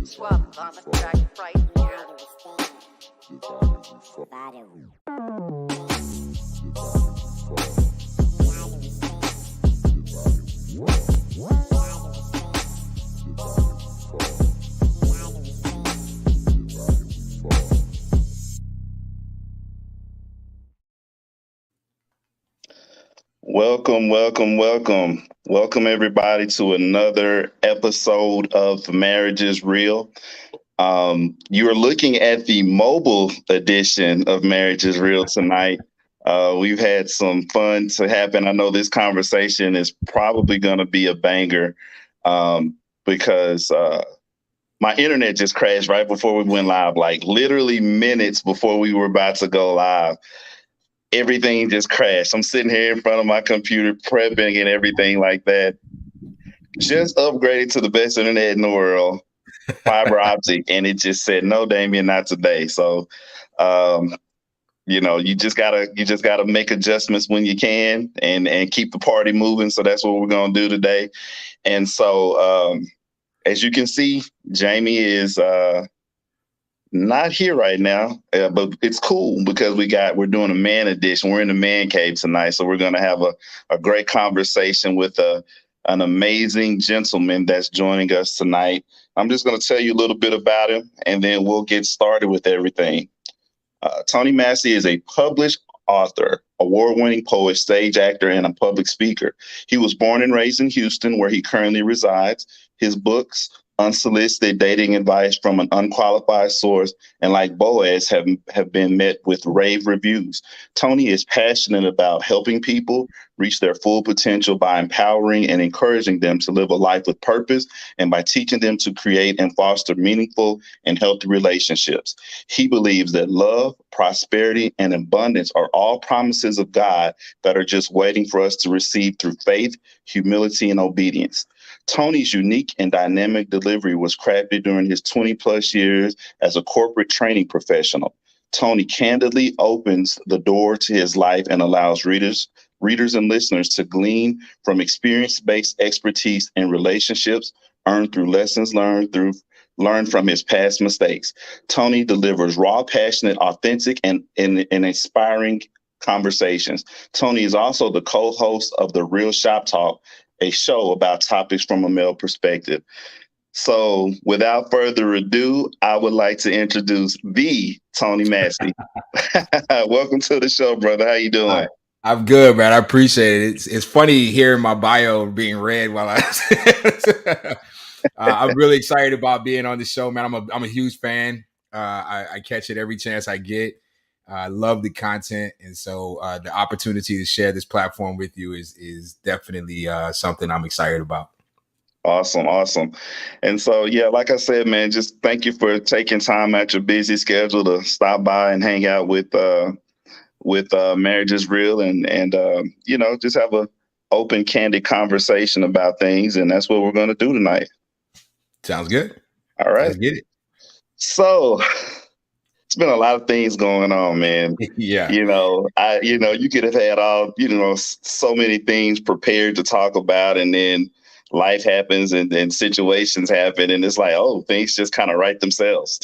Swap on the track right now. Welcome everybody to another episode of Marriage is Real. You are looking at the mobile edition of Marriage is Real tonight. We've had some fun to happen. I know this conversation is probably going to be a banger because my internet just crashed right before we went live, like literally minutes before we were about to go live. Everything just crashed. I'm sitting here in front of my computer prepping and everything like that. Just upgraded to the best internet in the world, fiber optic, and it just said, no, Damien, not today. So, you just gotta make adjustments when you can and keep the party moving. So that's what we're gonna do today. And so, as you can see, Jamie is not here right now, but it's cool because we're doing a man edition. We're in the man cave tonight, so we're going to have a great conversation with an amazing gentleman that's joining us tonight. I'm just going to tell you a little bit about him, and then we'll get started with everything. Tony Massey is a published author, award-winning poet, stage actor, and a public speaker. He was born and raised in Houston, where he currently resides. His books, Unsolicited Dating Advice from an Unqualified Source, and Like Boaz have been met with rave reviews. Tony is passionate about helping people reach their full potential by empowering and encouraging them to live a life with purpose and by teaching them to create and foster meaningful and healthy relationships. He believes that love, prosperity, and abundance are all promises of God that are just waiting for us to receive through faith, humility, and obedience. Tony's unique and dynamic delivery was crafted during his 20 plus years as a corporate training professional. Tony candidly opens the door to his life and allows readers and listeners to glean from experience-based expertise in relationships earned through lessons learned from his past mistakes. Tony delivers raw, passionate, authentic, and inspiring conversations. Tony is also the co-host of the Real Shop Talk, a show about topics from a male perspective. So without further ado, I would like to introduce the Tony Massey. Welcome to the show, brother. How you doing? I'm good, man. I appreciate it. It's funny hearing my bio being read while I'm really excited about being on the show, man. I'm a huge fan. I catch it every chance I get. I love the content, and so the opportunity to share this platform with you is definitely something I'm excited about. Awesome. And so, yeah, like I said, man, just thank you for taking time out your busy schedule to stop by and hang out with Marriage is Real, and just have a open, candid conversation about things, and that's what we're going to do tonight. Sounds good. All right, let's get it. So. It's been a lot of things going on, man. Yeah. You could have had so many things prepared to talk about, and then life happens and then situations happen, and it's like, oh, things just kind of write themselves.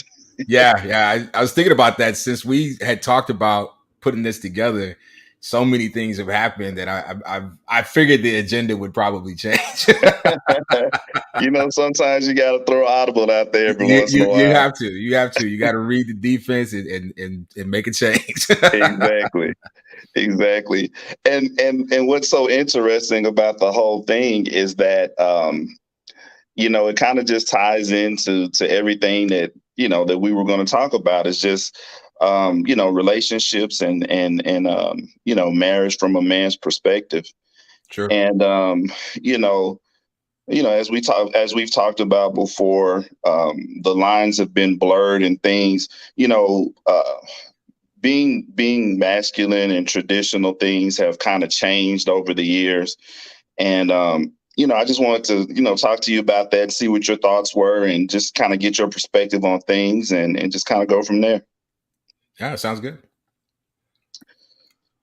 Yeah. I was thinking about that since we had talked about putting this together. So many things have happened that I figured the agenda would probably change. Sometimes you got to throw Audible out there every once in a while. You have to. You got to read the defense and make a change. Exactly. And what's so interesting about the whole thing is that it kind of just ties into everything that that we were going to talk about. Is just relationships and marriage from a man's perspective. Sure. And as we've talked about before, the lines have been blurred and things, being masculine and traditional things have kind of changed over the years. And I just wanted to talk to you about that, see what your thoughts were, and just kind of get your perspective on things, and just kind of go from there. Yeah, sounds good.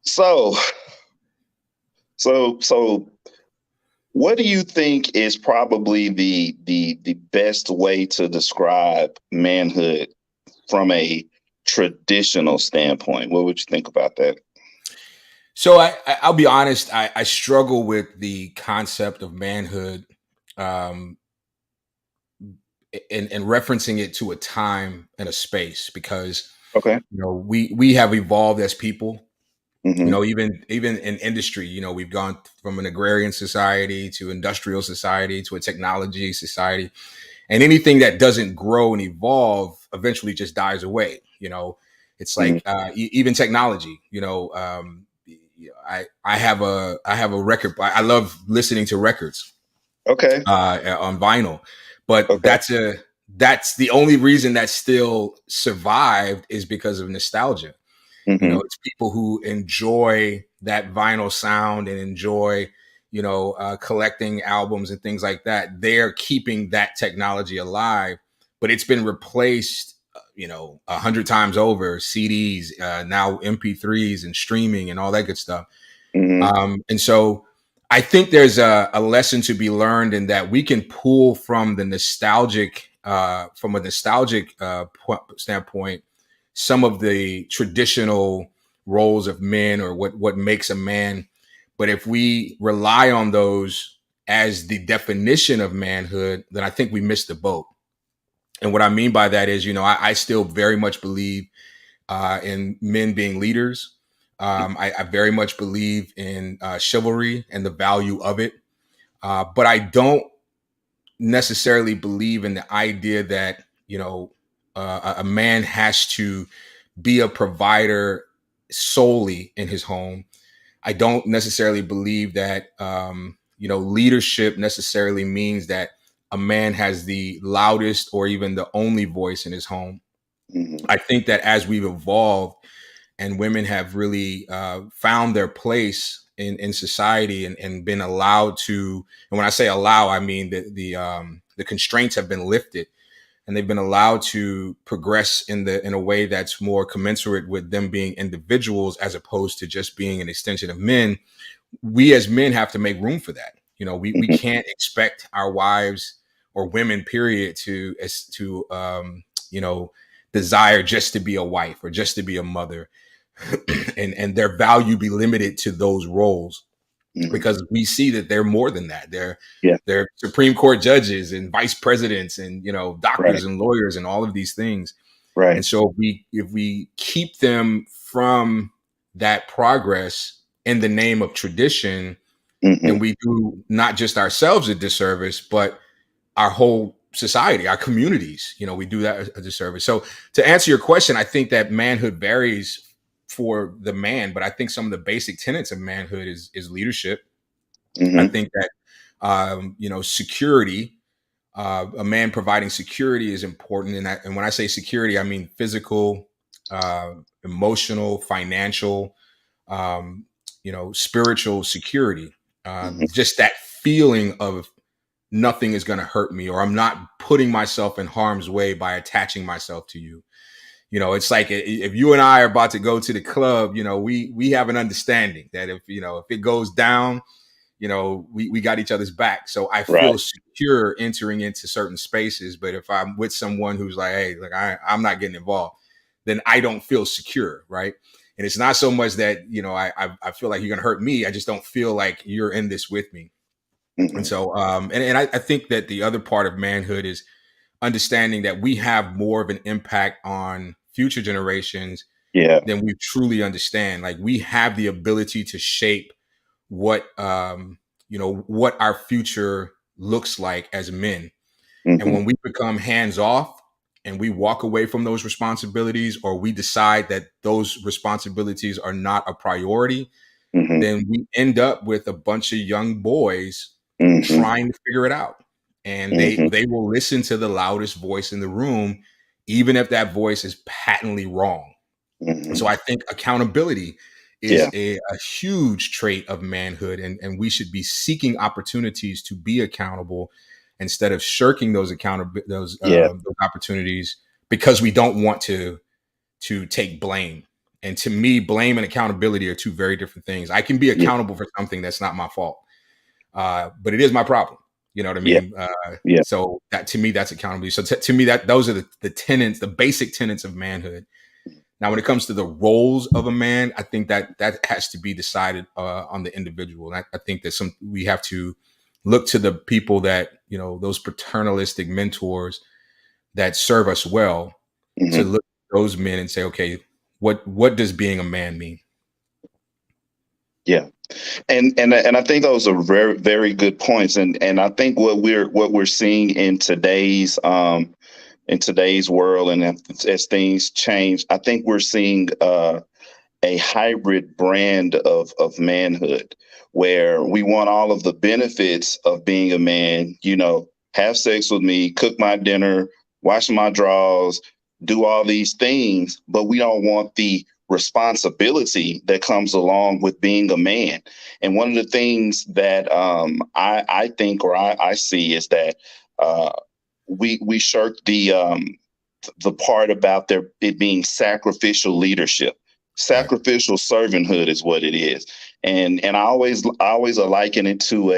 So What do you think is probably the best way to describe manhood from a traditional standpoint? What would you think about that? So I'll be honest. I struggle with the concept of manhood, um, and referencing it to a time and a space, because Okay. we have evolved as people. Mm-hmm. Even in industry, we've gone from an agrarian society to industrial society to a technology society, and anything that doesn't grow and evolve eventually just dies away. It's Mm-hmm. like even technology. I have a record. I love listening to records Okay. on vinyl, but Okay. that's the only reason that still survived is because of nostalgia. Mm-hmm. It's people who enjoy that vinyl sound and enjoy, collecting albums and things like that. They're keeping that technology alive, but it's been replaced, 100 times over. CDs, now MP3s and streaming and all that good stuff. Mm-hmm. And so I think there's a lesson to be learned in that we can pull from from a nostalgic standpoint, some of the traditional roles of men or what makes a man. But if we rely on those as the definition of manhood, then I think we miss the boat. And what I mean by that is, I still very much believe in men being leaders. I very much believe in chivalry and the value of it. But I don't necessarily believe in the idea that, a man has to be a provider solely in his home. I don't necessarily believe that, leadership necessarily means that a man has the loudest or even the only voice in his home. Mm-hmm. I think that as we've evolved and women have really found their place in society and been allowed to, and when I say allow, I mean the constraints have been lifted and they've been allowed to progress in a way that's more commensurate with them being individuals as opposed to just being an extension of men. We as men have to make room for that. We Mm-hmm. can't expect our wives or women, period, to desire just to be a wife or just to be a mother, and their value be limited to those roles, Mm-hmm. because we see that they're more than that. Yeah. They're Supreme Court judges and vice presidents and Right. doctors and lawyers and all of these things. Right. And so if we keep them from that progress in the name of tradition, then Mm-hmm. we do not just ourselves a disservice, but our whole society, our communities. We do that a disservice. So to answer your question, I think that manhood varies for the man, but I think some of the basic tenets of manhood is leadership. I Mm-hmm. think that security, a man providing security is important. And when I say security, I mean physical, emotional, financial, spiritual security. Mm-hmm. Just that feeling of nothing is going to hurt me, or I'm not putting myself in harm's way by attaching myself to you. It's like if you and I are about to go to the club, we have an understanding that if it goes down, we got each other's back. So I Right. feel secure entering into certain spaces. But if I'm with someone who's like, hey, like I'm not getting involved, then I don't feel secure, right? And it's not so much that I feel like you're gonna hurt me. I just don't feel like you're in this with me. And Mm-hmm. so I think that the other part of manhood is understanding that we have more of an impact on future generations Yeah. than we truly understand. Like we have the ability to shape what our future looks like as men. And Mm-hmm. when we become hands off and we walk away from those responsibilities, or we decide that those responsibilities are not a priority, Mm-hmm. then we end up with a bunch of young boys Mm-hmm. trying to figure it out. And they Mm-hmm. they will listen to the loudest voice in the room, even if that voice is patently wrong. And Mm-hmm. so I think accountability is Yeah. a huge trait of manhood, and we should be seeking opportunities to be accountable instead of shirking Yeah. those opportunities because we don't want to take blame. And to me, blame and accountability are two very different things. I can be Yeah. accountable for something that's not my fault. but it is my problem. You know what I Yeah. mean? Yeah. So that to me, that's accountability. So to me, that those are the tenets, the basic tenets of manhood. Now, when it comes to the roles of a man, I think that has to be decided on the individual. And I think that we have to look to the people that, those paternalistic mentors that serve us well, to Hmm. look at those men and say, okay, what does being a man mean? Yeah. And I think those are very, very good points. And I think what we're seeing in today's world, and as things change, I think we're seeing a hybrid brand of manhood, where we want all of the benefits of being a man, have sex with me, cook my dinner, wash my drawers, do all these things, but we don't want the responsibility that comes along with being a man. And one of the things that I think, or I see, is that uh, we shirk the part about it being sacrificial leadership. Right. Sacrificial servanthood is what it is. And I always liken it to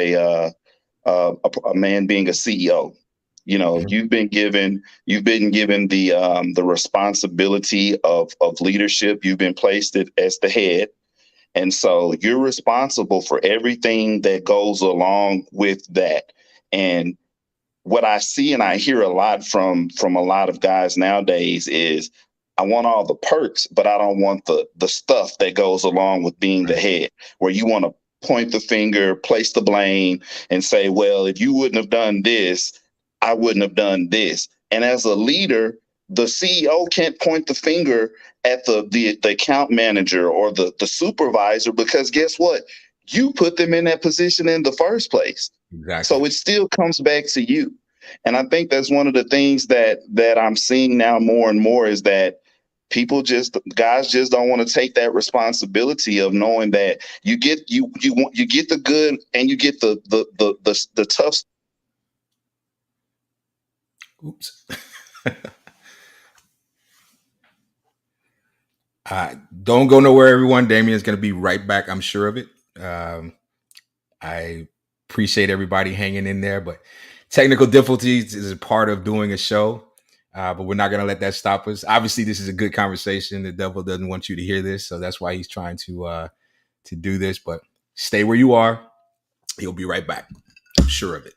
a man being a CEO. Mhm. You've been given the responsibility of leadership. You've been placed as the head, and so you're responsible for everything that goes along with that. And what I see and I hear a lot from a lot of guys nowadays is, I want all the perks, but I don't want the stuff that goes along with being the Right. head, where you want to point the finger, place the blame, and say, well, if you wouldn't have done this, I wouldn't have done this. And as a leader, the CEO can't point the finger at the account manager or the supervisor, because guess what? You put them in that position in the first place. Exactly. So it still comes back to you. And I think that's one of the things that I'm seeing now more and more, is that guys just don't want to take that responsibility of knowing that you get the good, and you get the tough. Oops. Don't go nowhere, everyone. Damien's going to be right back. I'm sure of it. I appreciate everybody hanging in there, but technical difficulties is a part of doing a show. But we're not going to let that stop us. Obviously, this is a good conversation. The devil doesn't want you to hear this, so that's why he's trying to do this. But stay where you are. He'll be right back. I'm sure of it.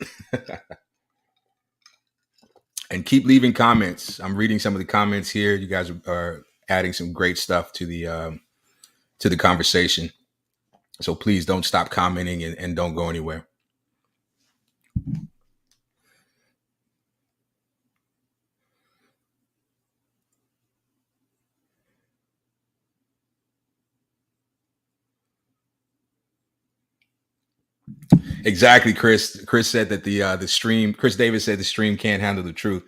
And keep leaving comments. I'm reading some of the comments here. You guys are adding some great stuff to the conversation. So please don't stop commenting, and don't go anywhere. Exactly, Chris. Chris said that the stream. Chris Davis said the stream can't handle the truth.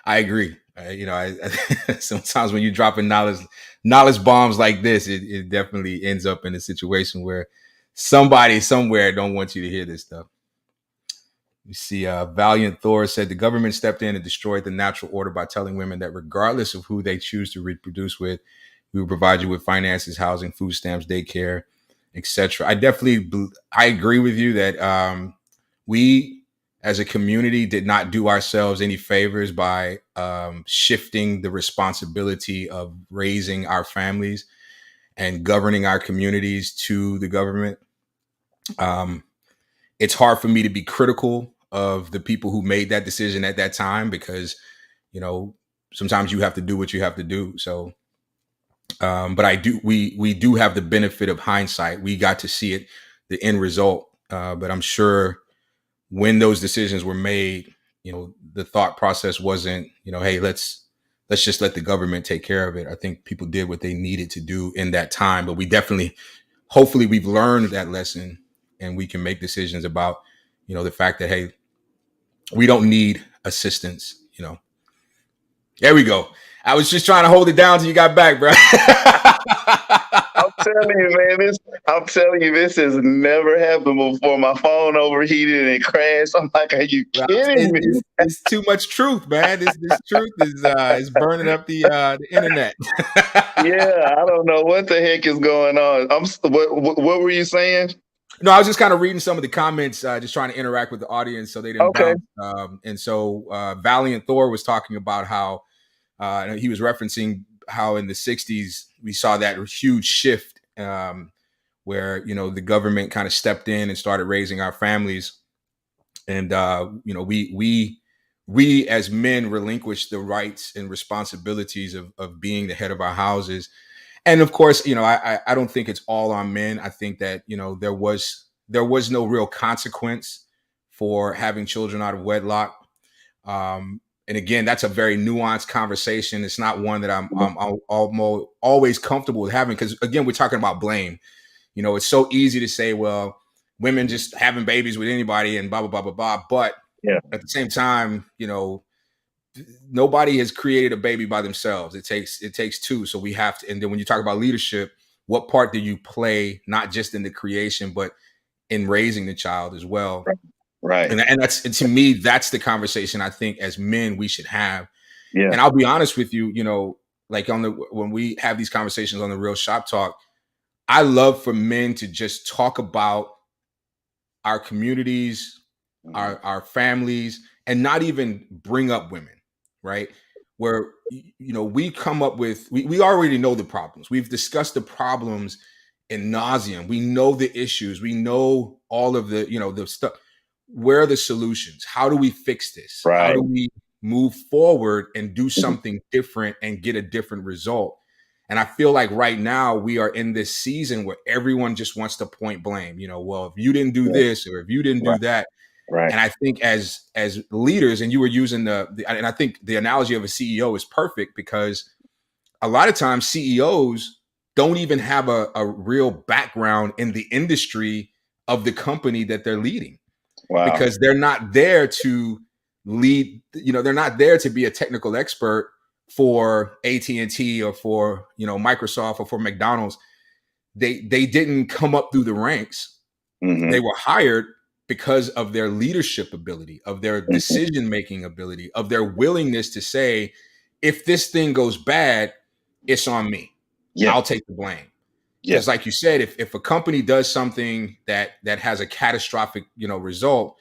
I agree. I sometimes when you're dropping knowledge bombs like this, it definitely ends up in a situation where somebody somewhere don't want you to hear this stuff. You see, Valiant Thor said the government stepped in and destroyed the natural order by telling women that regardless of who they choose to reproduce with, we will provide you with finances, housing, food stamps, daycare, etc. I agree with you that we as a community did not do ourselves any favors by shifting the responsibility of raising our families and governing our communities to the government. Um, it's hard for me to be critical of the people who made that decision at that time, because you know sometimes you have to do what you have to do. So but we do have the benefit of hindsight. We got to see it, the end result. But I'm sure when those decisions were made, the thought process wasn't, hey, let's just let the government take care of it. I think people did what they needed to do in that time, but hopefully we've learned that lesson, and we can make decisions about, the fact that, hey, we don't need assistance. There we go. I was just trying to hold it down till you got back, bro. I'm telling you, man. This has never happened before. My phone overheated and it crashed. I'm like, are you Bro, kidding me? it's too much truth, man. This truth is burning up the internet. Yeah, I don't know what the heck is going on. What were you saying? No, I was just kind of reading some of the comments, just trying to interact with the audience so they didn't Okay. bounce. And so Valiant Thor was talking about how he was referencing how in the 60s we saw that huge shift where, the government kind of stepped in and started raising our families. And, we as men relinquished the rights and responsibilities of being the head of our houses. And of course, I don't think it's all on men. I think that there was no real consequence for having children out of wedlock. And again, that's a very nuanced conversation. It's not one that I'm almost always comfortable with having, because again, we're talking about blame. It's so easy to say, well, women just having babies with anybody and blah blah blah blah blah. But Yeah. at the same time, nobody has created a baby by themselves. It takes two. So we have to. And then when you talk about leadership, what part do you play, not just in the creation, but in raising the child as well? Right. And to me, that's the conversation I think as men we should have. Yeah. And I'll be honest with you, like when we have these conversations on the Real Shop Talk, I love for men to just talk about our communities, our families, and not even bring up women, right? Where we come up with we already know the problems. We've discussed the problems in nauseum. We know the issues. We know all of the stuff. Where are the solutions? How do we fix this? How do Right. we move forward and do something different and get a different result? And I feel like right now we are in this season where everyone just wants to point blame. Well, if you didn't do this or if you didn't do that. Right. And I think as leaders, and you were using and I think the analogy of a CEO is perfect, because a lot of times CEOs don't even have a real background in the industry of the company that they're leading. Wow. Because they're not there to lead, they're not there to be a technical expert for AT&T or for, Microsoft or for McDonald's. They didn't come up through the ranks. Mm-hmm. They were hired because of their leadership ability, of their decision-making ability, of their willingness to say, if this thing goes bad, it's on me. Yeah. I'll take the blame. Yeah. Because like you said, if a company does something that has a catastrophic, result,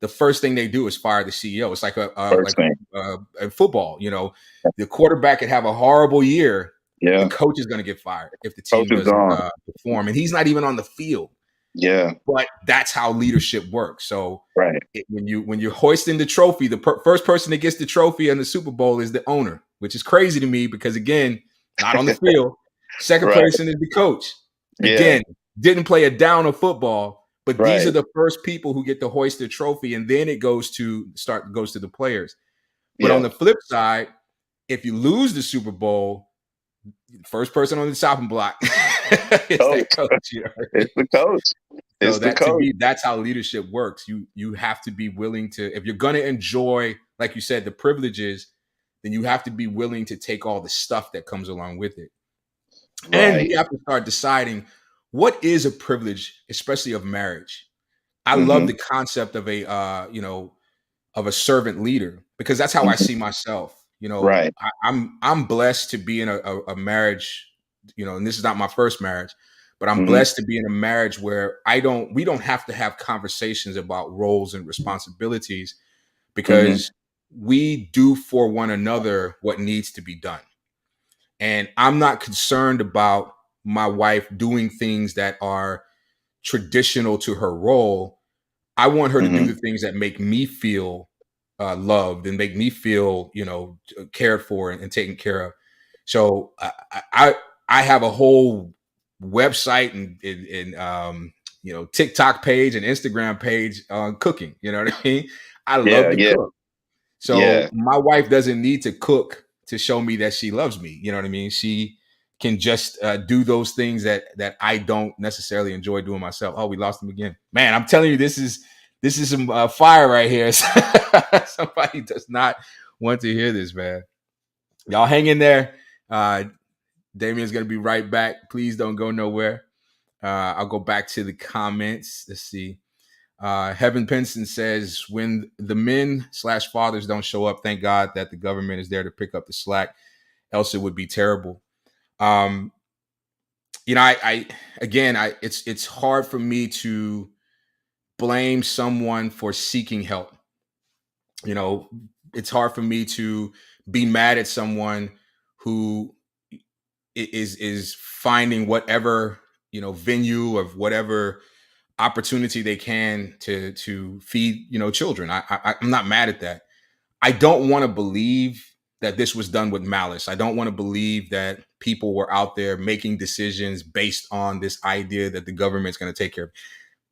the first thing they do is fire the CEO. It's like a football, the quarterback could have a horrible year. Yeah. The coach is going to get fired if the team Coach is doesn't gone. perform, and he's not even on the field. Yeah. But that's how leadership works. So Right. when you're hoisting the trophy, the first person that gets the trophy in the Super Bowl is the owner, which is crazy to me because, again, not on the field. Second Right. person is the coach. Yeah. Again, didn't play a down of football, but these Right. are the first people who get to hoist the trophy, and then it goes to the players. But on the flip side, if you lose the Super Bowl, first person on the chopping block is that coach. It's the coach. So that, to me, that's how leadership works. You have to be willing to, if you're going to enjoy, like you said, the privileges, then you have to be willing to take all the stuff that comes along with it. Right. And you have to start deciding what is a privilege, especially of marriage. I love the concept of a servant leader, because that's how I see myself. Right. I'm blessed to be in a marriage, and this is not my first marriage, but I'm blessed to be in a marriage where we don't have to have conversations about roles and responsibilities, because we do for one another what needs to be done. And I'm not concerned about my wife doing things that are traditional to her role. I want her to do the things that make me feel loved and make me feel, cared for and taken care of. So I have a whole website and TikTok page and Instagram page on cooking. You know what I mean? I love to cook. So my wife doesn't need to cook to show me that she loves me. You know what I mean? She can just do those things that I don't necessarily enjoy doing myself. Oh, we lost him again. Man, I'm telling you, this is some fire right here. Somebody does not want to hear this, man. Y'all hang in there. Damien's going to be right back. Please don't go nowhere. I'll go back to the comments. Let's see. Heaven Pinson says, when the men/fathers don't show up, thank God that the government is there to pick up the slack. Else it would be terrible. I again, it's hard for me to blame someone for seeking help. You know, it's hard for me to be mad at someone who is finding whatever, venue of whatever opportunity they can to feed, children. I'm not mad at that. I don't want to believe that this was done with malice. I don't want to believe that people were out there making decisions based on this idea that the government's going to take care of.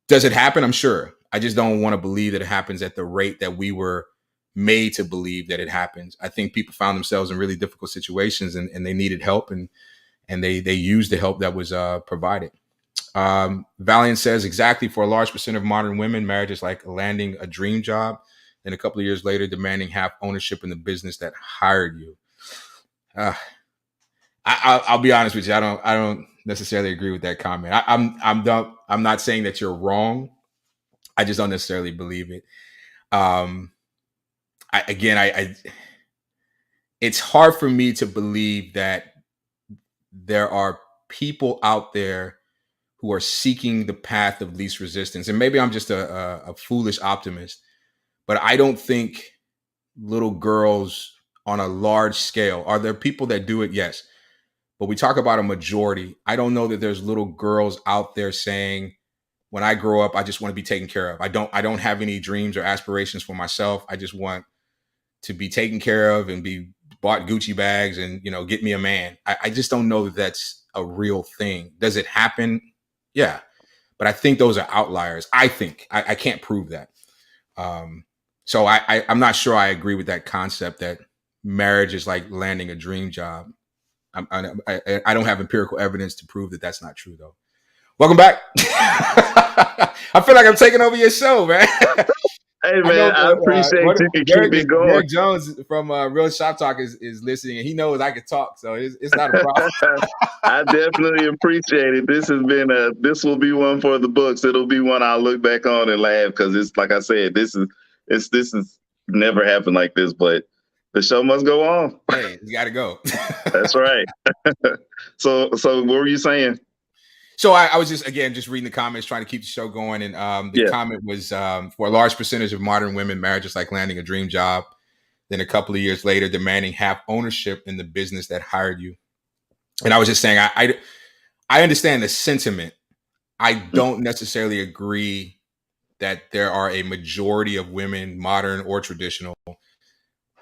Does it happen? I'm sure. I just don't want to believe that it happens at the rate that we were made to believe that it happens. I think people found themselves in really difficult situations, and they needed help, and they used the help that was provided. Valiant says, exactly, for a large percent of modern women, marriage is like landing a dream job, and a couple of years later, demanding half ownership in the business that hired you. I'll be honest with you. I don't necessarily agree with that comment. I'm not saying that you're wrong. I just don't necessarily believe it. It's hard for me to believe that there are people out there who are seeking the path of least resistance. And maybe I'm just a foolish optimist, but I don't think little girls on a large scale. Are there people that do it? Yes. But we talk about a majority. I don't know that there's little girls out there saying, when I grow up, I just want to be taken care of. I don't have any dreams or aspirations for myself. I just want to be taken care of and be bought Gucci bags and, get me a man. I just don't know that that's a real thing. Does it happen? Yeah. But I think those are outliers. I think I can't prove that. So I'm not sure I agree with that concept that marriage is like landing a dream job. I don't have empirical evidence to prove that that's not true, though. Welcome back. I feel like I'm taking over your show, man. Hey, man, I appreciate you. Keep it going. Derek Jones from Real Shop Talk is listening, and he knows I can talk, so it's not a problem. I definitely appreciate it. This will be one for the books. It'll be one I'll look back on and laugh, because it's like I said, this is never happened like this, but the show must go on. Hey, you got to go. That's right. So what were you saying? So I was just reading the comments, trying to keep the show going. And the comment was, for a large percentage of modern women, marriage is like landing a dream job. Then a couple of years later, demanding half ownership in the business that hired you. And I was just saying, I understand the sentiment. I don't necessarily agree that there are a majority of women, modern or traditional,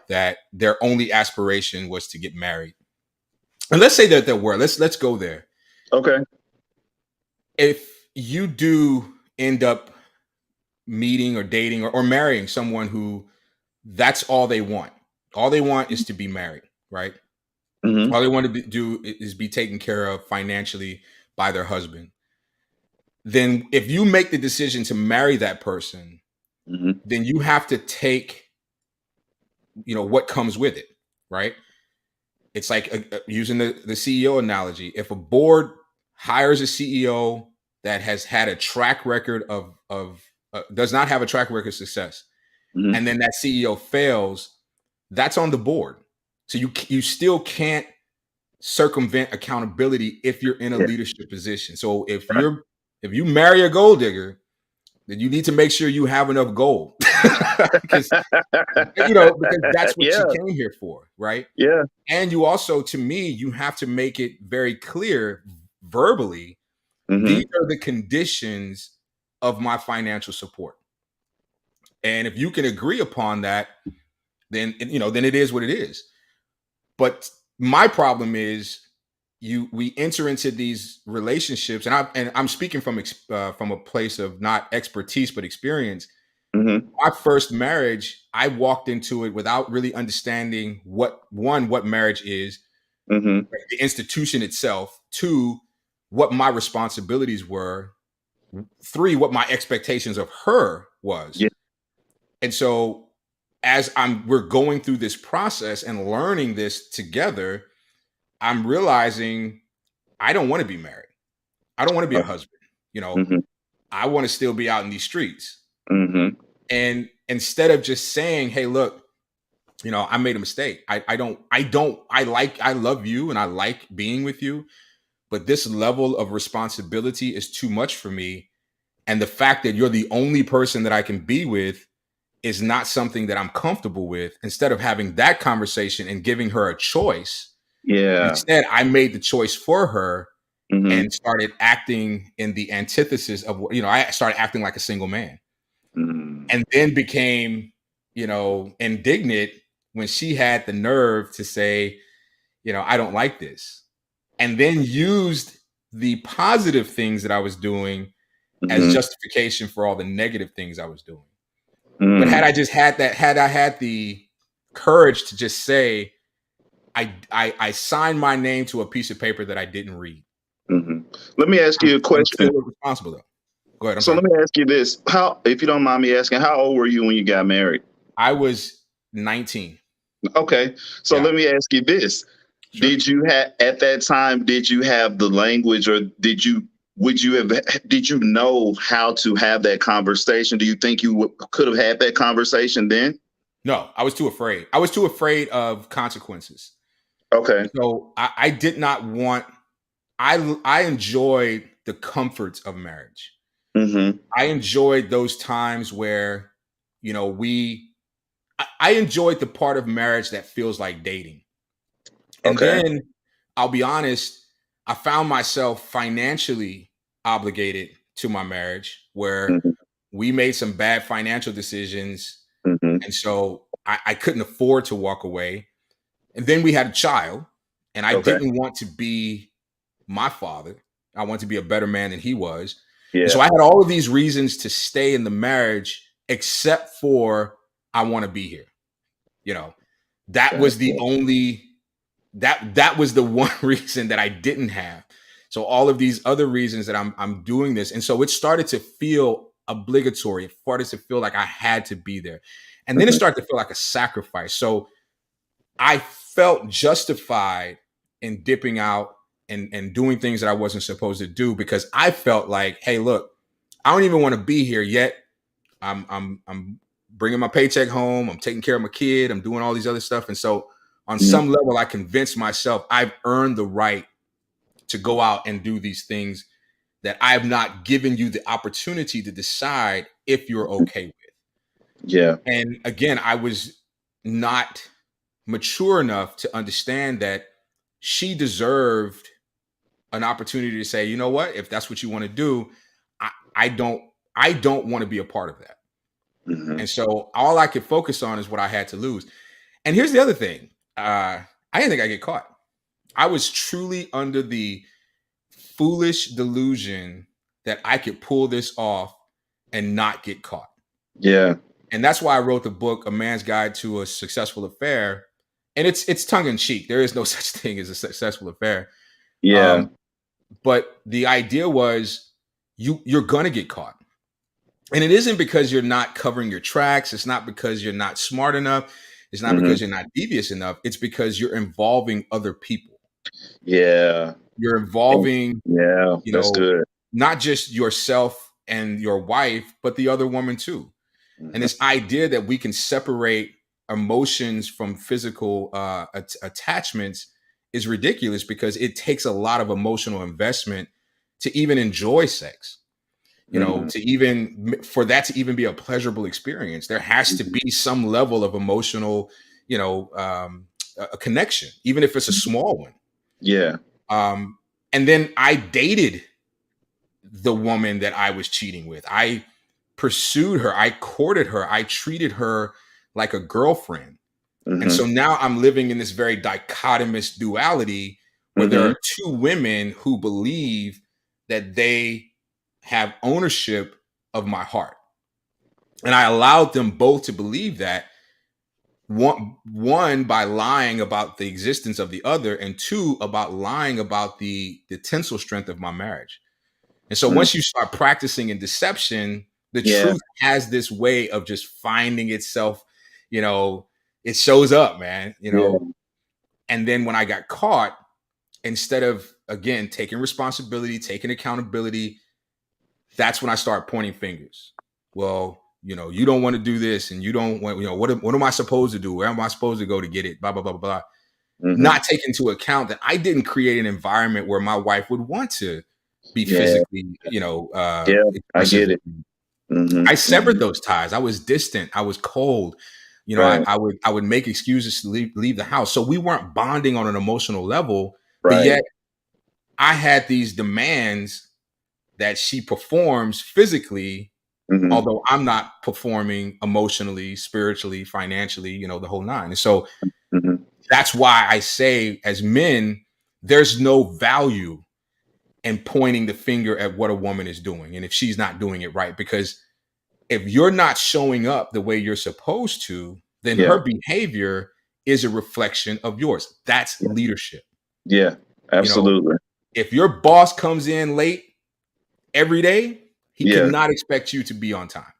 that their only aspiration was to get married. And let's say that there were. Let's go there. Okay. If you do end up meeting or dating or marrying someone who that's all they want is to be married, right? Mm-hmm. All they want to do is be taken care of financially by their husband. Then if you make the decision to marry that person, mm-hmm. then you have to take, what comes with it, right? It's like using the CEO analogy. If a board hires a CEO that has had a track record does not have a track record of success, mm-hmm. and then that CEO fails, that's on the board. So you still can't circumvent accountability if you're in a leadership position. So if you marry a gold digger, then you need to make sure you have enough gold because that's what you came here for, right? Yeah. And you also, to me, you have to make it very clear verbally, mm-hmm. these are the conditions of my financial support. And if you can agree upon that, then it is what it is. But my problem is we enter into these relationships, and I'm speaking from a place of not expertise but experience. Mm-hmm. My first marriage, I walked into it without really understanding what marriage is, mm-hmm. the institution itself, 2, what my responsibilities were, 3, what my expectations of her was. Yeah. And so as we're going through this process and learning this together, I'm realizing I don't want to be married. I don't want to be a husband. Mm-hmm. I want to still be out in these streets. Mm-hmm. And instead of just saying, hey, look, I made a mistake. I love you and I like being with you, but this level of responsibility is too much for me. And the fact that you're the only person that I can be with is not something that I'm comfortable with. Instead of having that conversation and giving her a choice, Yeah. instead I made the choice for her Mm-hmm. and started acting in the antithesis of what, I started acting like a single man, Mm-hmm. and then became, indignant when she had the nerve to say, I don't like this, and then used the positive things that I was doing as Mm-hmm. justification for all the negative things I was doing. But Mm-hmm. had I had the courage to just say, I signed my name to a piece of paper that I didn't read. Mm-hmm. Let me ask you a I'm question. still responsible though. Go ahead. I'm So sorry. let me ask you this: how, if you don't mind me asking, how old were you when you got married? I was 19. Okay, so Yeah, let me ask you this: sure. did you have at that time? Did you have the language, or would you have? Did you know how to have that conversation? Do you think you could have had that conversation then? No, I was too afraid. I was too afraid of consequences. Okay. And so I did not want, I enjoyed the comforts of marriage. Mm-hmm. I enjoyed those times where, you know, we, I enjoyed the part of marriage that feels like dating. And Okay. then I'll be honest, I found myself financially obligated to my marriage where Mm-hmm. we made some bad financial decisions. Mm-hmm. And so I couldn't afford to walk away. And then we had a child, and I Okay. didn't want to be my father. I wanted to be a better man than he was. And so Yeah. I had all of these reasons to stay in the marriage, except for I want to be here. You know, that was the Gotcha. only that was the one reason that I didn't have. So all of these other reasons that I'm doing this, and so it started to feel obligatory. It started to feel like I had to be there, and then it Mm-hmm. started to feel like a sacrifice. So I felt justified in dipping out and doing things that I wasn't supposed to do because I felt like, hey, look, I don't even want to be here yet. I'm bringing my paycheck home. I'm taking care of my kid. I'm doing all these other stuff, and so on Mm-hmm. some level, I convinced myself I've earned the right to go out and do these things that I have not given you the opportunity to decide if you're okay with. Yeah. And again, I was not mature enough to understand that she deserved an opportunity to say, you know what, if that's what you want to do, I, I don't I don't want to be a part of that. Mm-hmm. And so all I could focus on is what I had to lose. And here's the other thing. I didn't think I'd get caught. I was truly under the foolish delusion that I could pull this off and not get caught. Yeah. And that's why I wrote the book, A Man's Guide to a Successful Affair. And it's tongue in cheek. There is no such thing as a successful affair. Yeah. Um, but the idea was you're gonna get caught. And it isn't because you're not covering your tracks. It's not because you're not smart enough. It's not Mm-hmm. because you're not devious enough. It's because you're involving other people. Yeah. You're involving, Yeah. you That's know, good. not just yourself and your wife, but the other woman too. And Mm-hmm. this idea that we can separate emotions from physical attachments is ridiculous because it takes a lot of emotional investment to even enjoy sex. You know, Mm-hmm. to even for that to even be a pleasurable experience, there has to be some level of emotional, a connection, even if it's a small one. Yeah. Um, and then I dated the woman that I was cheating with. I pursued her, I courted her, I treated her like a girlfriend. And Mm-hmm. so now I'm living in this very dichotomous duality where there Mm-hmm. are two women who believe that they have ownership of my heart. And I allowed them both to believe that, one by lying about the existence of the other, and two about lying about the tensile strength of my marriage. And so Mm-hmm. once you start practicing in deception, the Yeah. truth has this way of just finding itself, you know, it shows up, man, Yeah. And then when I got caught, instead of again taking responsibility, taking accountability, that's when I start pointing fingers. Well, you don't want to do this, and you don't want, what am I supposed to do? Where am I supposed to go to get it? Blah blah blah blah. not taking into account that I didn't create an environment where my wife would want to be physically, I expressive get with it. me. Mm-hmm. I severed those ties. I was distant. I was cold. Right. I would make excuses to leave the house. So we weren't bonding on an emotional level, but Right. yet I had these demands that she performs physically, Mm-hmm. although I'm not performing emotionally, spiritually, financially, the whole nine. And so Mm-hmm. that's why I say, as men, there's no value in pointing the finger at what a woman is doing and if she's not doing it right. Because if you're not showing up the way you're supposed to, then Yeah. her behavior is a reflection of yours. That's leadership. Yeah, absolutely. If your boss comes in late every day, he Yeah. cannot expect you to be on time.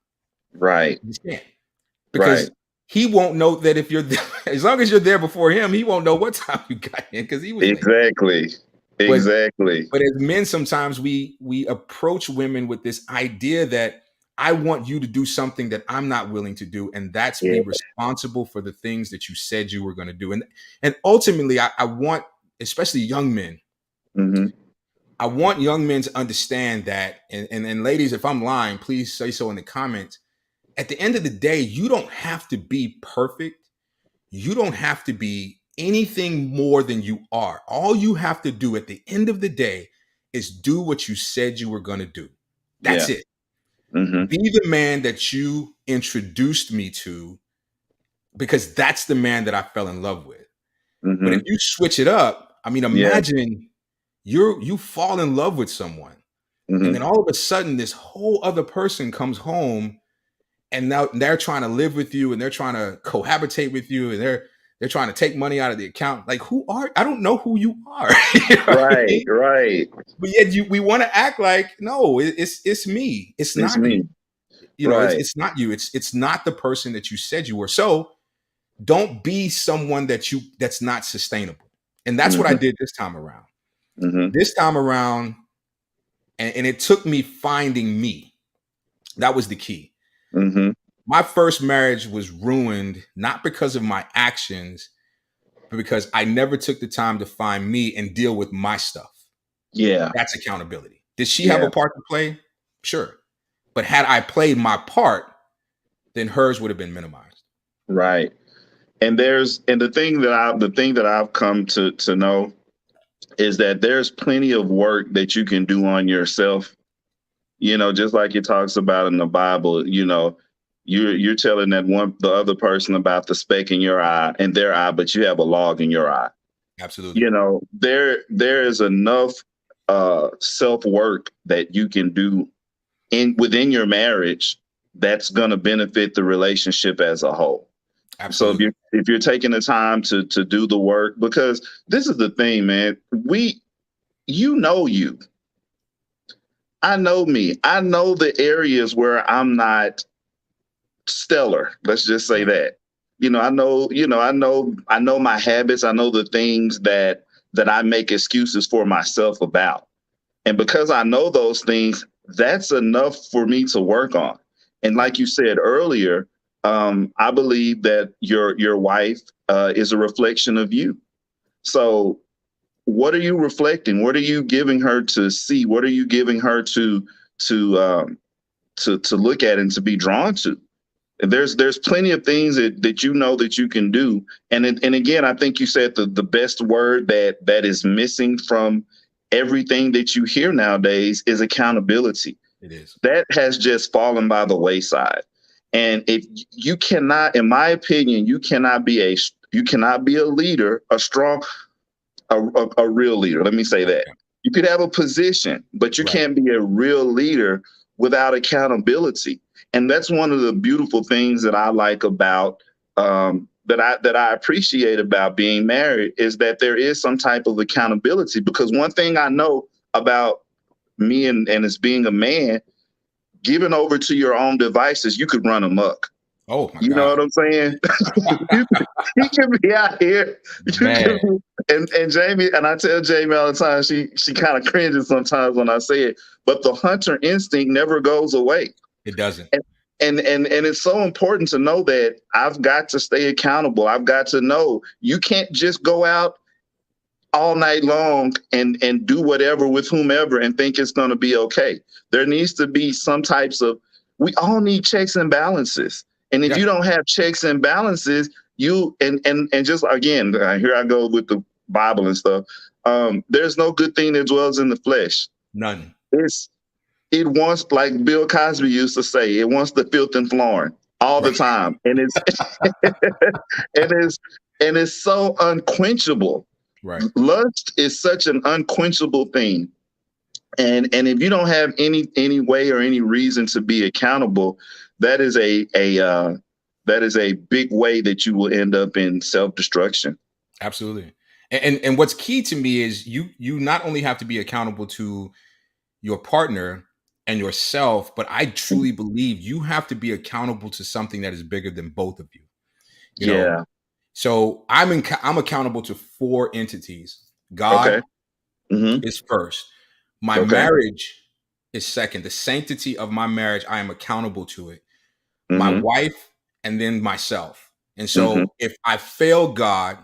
Right. You can't. Right. Because he won't know that if you're there, as long as you're there before him, he won't know what time you got in because he was late. Exactly. But as men, sometimes we approach women with this idea that I want you to do something that I'm not willing to do, and that's be responsible for the things that you said you were going to do. And ultimately, I want, especially young men, Mm-hmm. I want young men to understand that. And ladies, if I'm lying, please say so in the comments. At the end of the day, you don't have to be perfect. You don't have to be anything more than you are. All you have to do at the end of the day is do what you said you were going to do. That's it. Mm-hmm. Be the man that you introduced me to, because that's the man that I fell in love with. Mm-hmm. But if you switch it up, I mean, imagine you fall in love with someone, and then all of a sudden this whole other person comes home, and now they're trying to live with you, and they're trying to cohabitate with you, and they're trying to take money out of the account. Like, I don't know who you are. You know what I mean? Right. But yet we want to act like, no, it's me. It's not me. you. It's not you. It's not the person that you said you were. So don't be someone that's not sustainable. And that's what I did this time around. This time around, and it took me finding me. That was the key. My first marriage was ruined not because of my actions, but because I never took the time to find me and deal with my stuff. Yeah. That's accountability. Did she have a part to play? Sure. But had I played my part, then hers would have been minimized. Right. And the thing that I've come to know is that there's plenty of work that you can do on yourself. Just like it talks about in the Bible, you're telling the other person about the speck in your eye and their eye, but you have a log in your eye. Absolutely. There is enough self-work that you can do within your marriage that's going to benefit the relationship as a whole. Absolutely. So if you're taking the time to do the work, because this is the thing, man, you. I know me. I know the areas where I'm not stellar. Let's just say that. I know my habits. I know the things that I make excuses for myself about. And because I know those things, that's enough for me to work on. And like you said earlier, I believe that your wife is a reflection of you. So what are you reflecting? What are you giving her to see? What are you giving her to look at and to be drawn to? There's plenty of things that that you can do. And again, I think you said the best word that is missing from everything that you hear nowadays is accountability. It is. That has just fallen by the wayside. And if you cannot, in my opinion, you cannot be a leader, a real leader. Let me say that. You could have a position, but you can't be a real leader without accountability. And that's one of the beautiful things that I like about that I appreciate about being married is that there is some type of accountability. Because one thing I know about me and as being a man, giving over to your own devices, you could run amok. Oh my God. You know what I'm saying? You can be out here. And Jamie, and I tell Jamie all the time, she kind of cringes sometimes when I say it, but the hunter instinct never goes away. It doesn't. and it's so important to know that I've got to stay accountable. I've got to know you can't just go out all night long and do whatever with whomever and think it's going to be okay. There needs to be some types of, we all need checks and balances. And if Yeah. you don't have checks and balances, you and just again, here I go with the Bible and stuff. There's no good thing that dwells in the flesh. None. It wants, like Bill Cosby used to say, it wants the filth and flooring all the time, and it's and it's so unquenchable. Right. Lust is such an unquenchable thing, and if you don't have any way or any reason to be accountable, that is a big way that you will end up in self-destruction. Absolutely. And what's key to me is you not only have to be accountable to your partner and yourself, but I truly believe you have to be accountable to something that is bigger than both of you. You know? So I'm accountable to 4 entities. God Okay. Mm-hmm. is first. My Okay. marriage is second. The sanctity of my marriage, I am accountable to it. My Mm-hmm. wife, and then myself. And so Mm-hmm. if I fail God,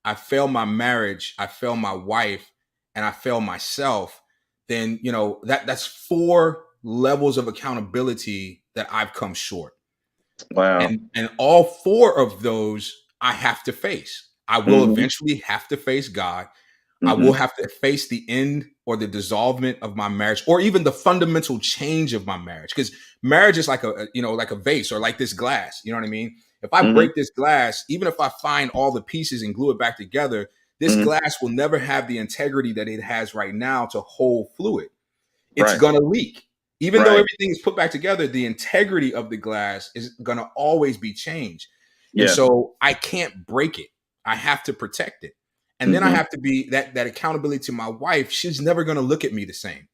I fail my marriage, I fail my wife, and I fail myself, then that's 4 levels of accountability that I've come short. Wow. And all 4 of those I have to face. I will Mm-hmm. eventually have to face God. I Mm-hmm. will have to face the end or the dissolvement of my marriage, or even the fundamental change of my marriage. Because marriage is like like a vase, or like this glass. You know what I mean? If I Mm-hmm. break this glass, even if I find all the pieces and glue it back together, this Mm-hmm. glass will never have the integrity that it has right now to hold fluid. It's Right. gonna leak. Even though Right. everything is put back together, the integrity of the glass is gonna always be changed. And Yeah. so I can't break it. I have to protect it. And then I Mm-hmm. have to be that accountability to my wife. She's never going to look at me the same.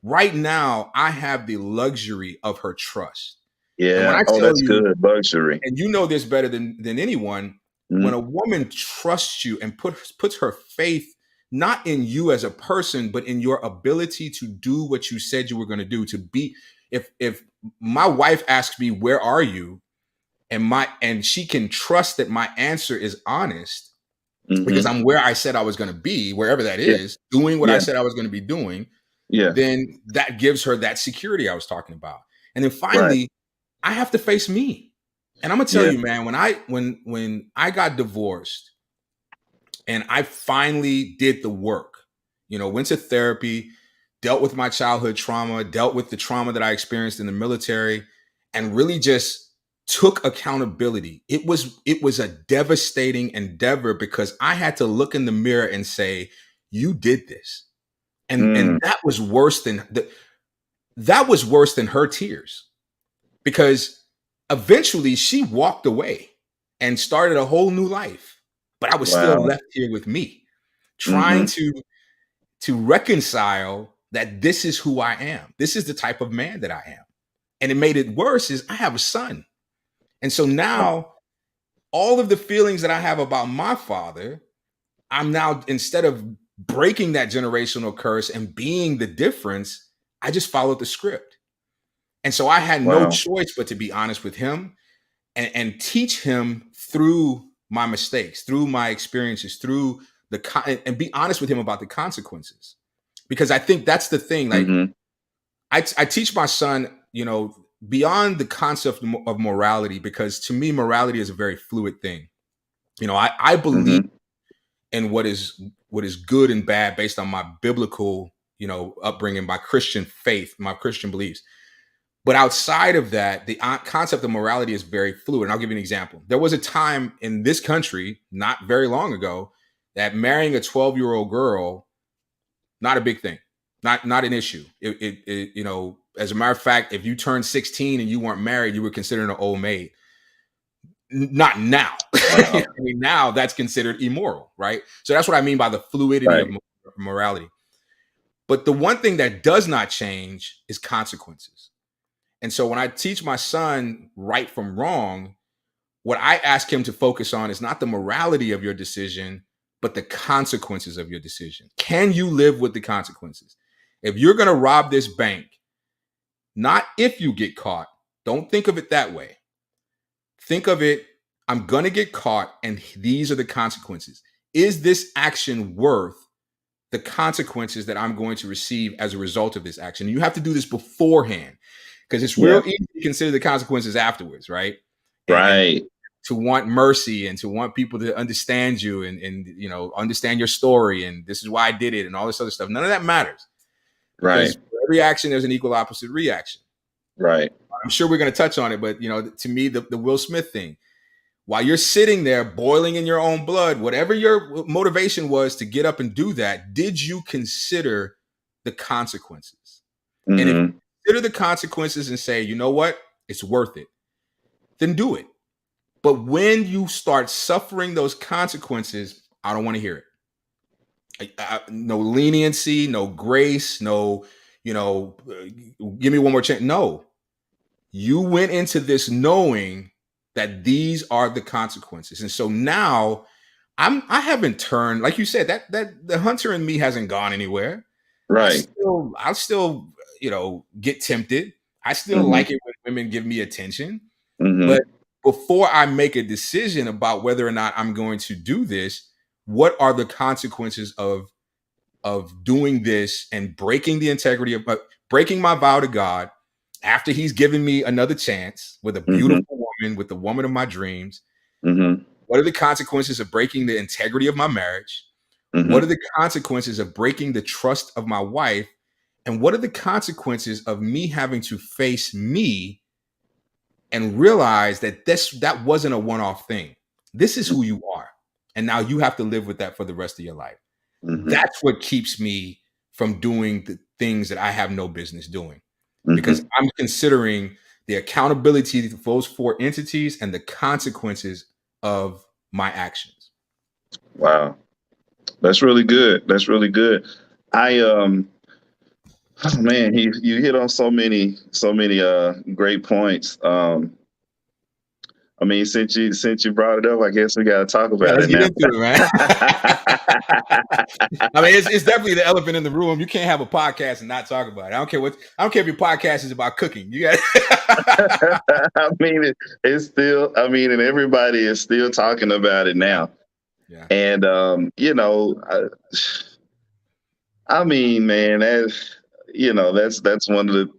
Right now, I have the luxury of her trust. And when Yeah. I Oh, tell that's you, good. Luxury. and you know this better than anyone, Mm-hmm. when a woman trusts you and puts her faith not in you as a person, but in your ability to do what you said you were going to do, to be, if my wife asks me, "Where are you?" and she can trust that my answer is honest, Mm-hmm. because I'm where I said I was going to be, wherever that Yeah. is, doing what I Yeah. said I was going to be doing, Yeah. then that gives her that security I was talking about. And then Right. finally, I have to face me. And I'm gonna tell Yeah. you, man, when I got divorced and I finally did the work, went to therapy, dealt with my childhood trauma, dealt with the trauma that I experienced in the military, and really just took accountability. It was a devastating endeavor, because I had to look in the mirror and say, "You did this," and Mm. that was worse than her tears, because eventually she walked away and started a whole new life, but I was still Wow. left here with me, trying Mm-hmm. to reconcile that this is who I am. This is the type of man that I am. And it made it worse is I have a son. And so now all of the feelings that I have about my father, I'm now, instead of breaking that generational curse and being the difference, I just followed the script. And so I had no Wow. choice but to be honest with him and teach him through my mistakes, through my experiences, through and be honest with him about the consequences. Because I think that's the thing. Like, Mm-hmm. I teach my son, beyond the concept of morality, because to me, morality is a very fluid thing. I believe Mm-hmm. in what is good and bad based on my biblical, upbringing, my Christian faith, my Christian beliefs. But outside of that, the concept of morality is very fluid. And I'll give you an example. There was a time in this country, not very long ago, that marrying a 12-year-old girl, not a big thing, not an issue. As a matter of fact, if you turned 16 and you weren't married, you were considered an old maid. Not now. Wow. I mean, now that's considered immoral, right? So that's what I mean by the fluidity Right. of morality. But the one thing that does not change is consequences. And so when I teach my son right from wrong, what I ask him to focus on is not the morality of your decision, but the consequences of your decision. Can you live with the consequences? If you're going to rob this bank, not if you get caught, Don't think of it that way. Think of it, I'm going to get caught, and these are the consequences. Is this action worth the consequences that I'm going to receive as a result of this action? You have to do this beforehand, because it's real easy to consider the consequences afterwards, right? And to want mercy and to want people to understand you and you know, understand your story and this is why I did it and all this other stuff. None of that matters, because for every action there's an equal opposite reaction. Right. I'm sure we're going to touch on it, but you know, to me, the Will Smith thing, while you're sitting there boiling in your own blood, whatever your motivation was to get up and do that, did you consider the consequences? And if you consider the consequences and say, you know what, it's worth it, then do it. But when you start suffering those consequences, I don't want to hear it. No leniency, no grace, no, you know, give me one more chance. No, you went into this knowing that these are the consequences. And so now I haven't turned, like you said, that the hunter in me hasn't gone anywhere. Right. I'll still, you know, get tempted. I still like it when women give me attention. But before I make a decision about whether or not I'm going to do this, what are the consequences of doing this and breaking the integrity of breaking my vow to God after he's given me another chance with a beautiful woman, with the woman of my dreams? What are the consequences of breaking the integrity of my marriage? What are the consequences of breaking the trust of my wife? And what are the consequences of me having to face me and realize that that wasn't a one-off thing? This is who you are. And now you have to live with that for the rest of your life. That's what keeps me from doing the things that I have no business doing. Because I'm considering the accountability for those four entities and the consequences of my actions. Wow. That's really good. That's really good. Oh man, you hit on so many great points. I mean, since you brought it up, I guess we got to talk about let's it get now. into it, man. I mean, it's definitely the elephant in the room. You can't have a podcast and not talk about it. I don't care if your podcast is about cooking. You got. I mean, it's still. I mean, and everybody is still talking about it now. Yeah. And you know, I mean, man, that's one of the.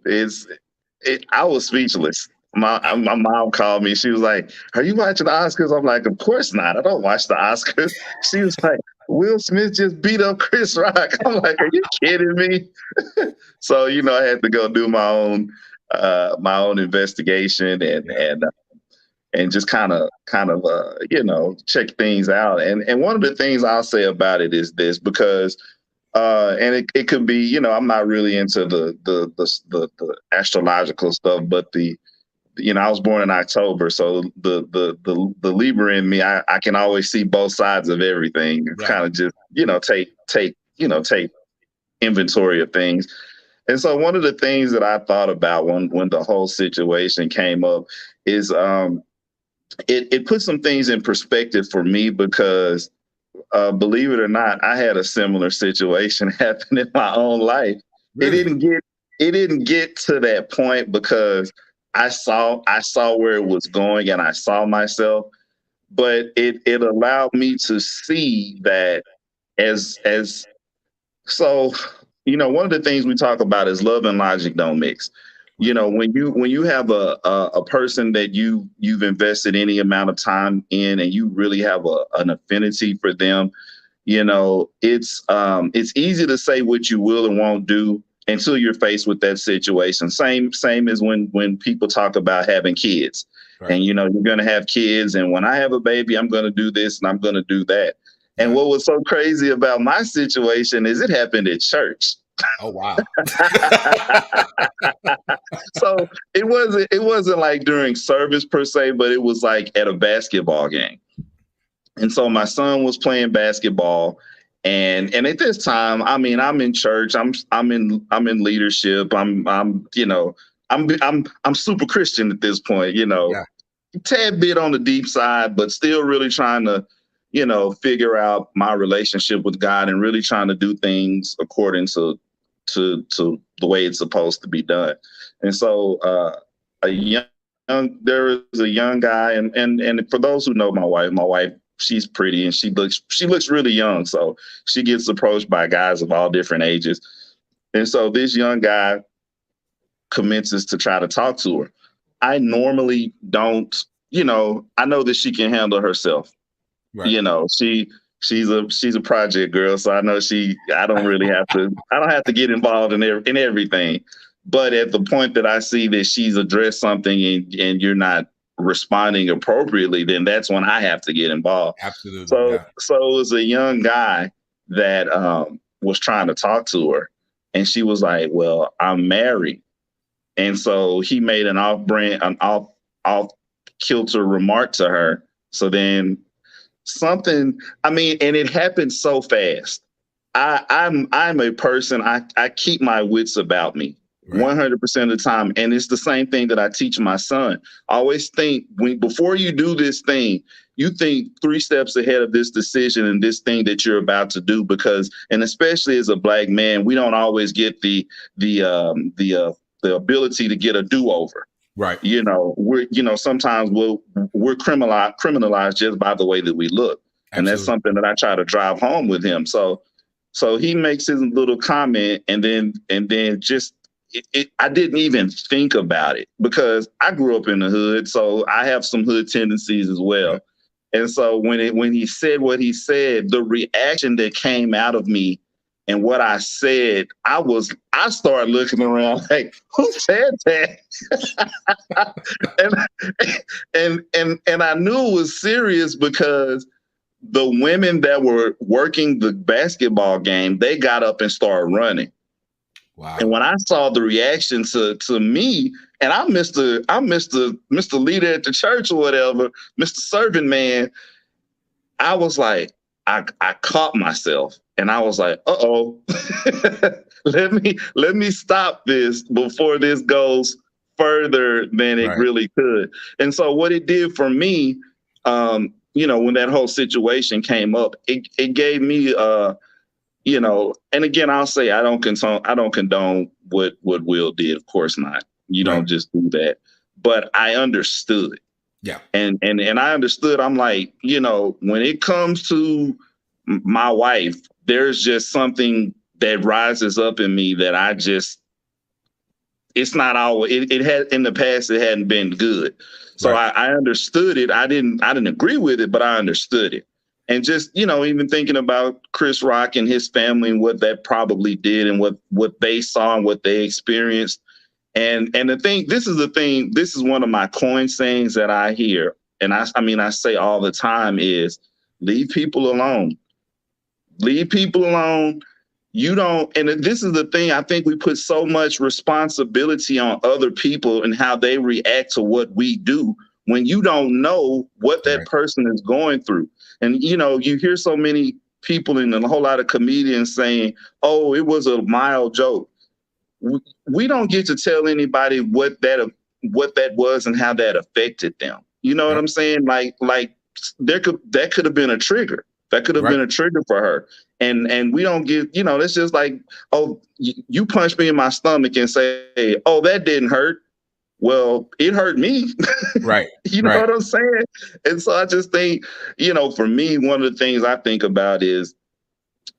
I was speechless. My mom called me. She was like, "Are you watching the Oscars?" I'm like, "Of course not. I don't watch the Oscars." She was like, "Will Smith just beat up Chris Rock." I'm like, "Are you kidding me?" So you know, I had to go do my own investigation and just kind of you know, check things out. And one of the things I'll say about it is this, because and it could be, you know, I'm not really into the astrological stuff, but you know, I was born in October, so the Libra in me, I can always see both sides of everything. Right. Kind of just, you know, take inventory of things. And so one of the things that I thought about when the whole situation came up is it put some things in perspective for me, because believe it or not, I had a similar situation happen in my own life. Really? It didn't get to that point because I saw where it was going and I saw myself, but it allowed me to see that as so, you know, one of the things we talk about is love and logic don't mix. You know, when you have a person that you've invested any amount of time in and you really have an affinity for them, you know, it's easy to say what you will and won't do until you're faced with that situation. Same as when people talk about having kids. Right. And, you know, you're going to have kids. And when I have a baby, I'm going to do this and I'm going to do that. Yeah. And what was so crazy about my situation is it happened at church. Oh, wow. So it wasn't like during service per se, but it was like at a basketball game. And so my son was playing basketball, and at this time, I mean, I'm in church, I'm in leadership, I'm you know, I'm super Christian at this point, you know, yeah. Tad bit on the deep side, but still really trying to, you know, figure out my relationship with God and really trying to do things according to the way it's supposed to be done. And so a young there is a young guy, and for those who know my wife, she's pretty and she looks really young, so she gets approached by guys of all different ages, and so this young guy commences to try to talk to her. I normally don't, I know that she can handle herself. Right. She's a project girl, so I know I don't really have to get involved in everything. But at the point that I see that she's addressed something and you're not responding appropriately, then that's when I have to get involved. Absolutely. So Yeah. so it was a young guy that was trying to talk to her, and she was like, "Well, I'm married," and so he made an off kilter remark to her. So then something, I mean, and it happened so fast. I'm a person, I keep my wits about me Right. 100% of the time, and it's the same thing that I teach my son. I always think, before you do this thing, you think 3 steps ahead of this decision and this thing that you're about to do, because, and especially as a Black man, we don't always get the ability to get a do-over. Right. Sometimes we're criminalized just by the way that we look. And that's Absolutely. something that I try to drive home with him. So he makes his little comment, and then just I didn't even think about it, because I grew up in the hood, so I have some hood tendencies as well. Right. And so when he said what he said, the reaction that came out of me and what I said, I started looking around like, who said that? and I knew it was serious, because the women that were working the basketball game, they got up and started running. Wow. And when I saw the reaction to me, and I'm Mr. Leader at the church or whatever, Mr. Servant Man, I was like, I caught myself, and I was like, uh-oh, let me stop this before this goes further than it Right. really could. And so what it did for me, when that whole situation came up, it gave me and again, I'll say I don't condone what Will did. Of course not. You Right. don't just do that. But I understood. Yeah. And I understood. I'm like, when it comes to my wife, there's just something that rises up in me that it's not always, it had in the past, it hadn't been good. So Right. I understood it. I didn't agree with it, but I understood it. And just, even thinking about Chris Rock and his family and what that probably did, and what they saw and what they experienced. And this is one of my coin sayings that I hear. And I say all the time is, leave people alone. Leave people alone. You don't, and this is the thing, I think we put so much responsibility on other people and how they react to what we do, when you don't know what that Right. person is going through. And, you hear so many people and a whole lot of comedians saying, oh, it was a mild joke. We don't get to tell anybody what that was and how that affected them. You know what Yep. I'm saying? Like that could have been a trigger. That could have Right. been a trigger for her. And we don't get, it's just like, oh, you punch me in my stomach and say, oh, that didn't hurt. Well, it hurt me. Right. You know Right. what I'm saying? And so I just think, for me, one of the things I think about is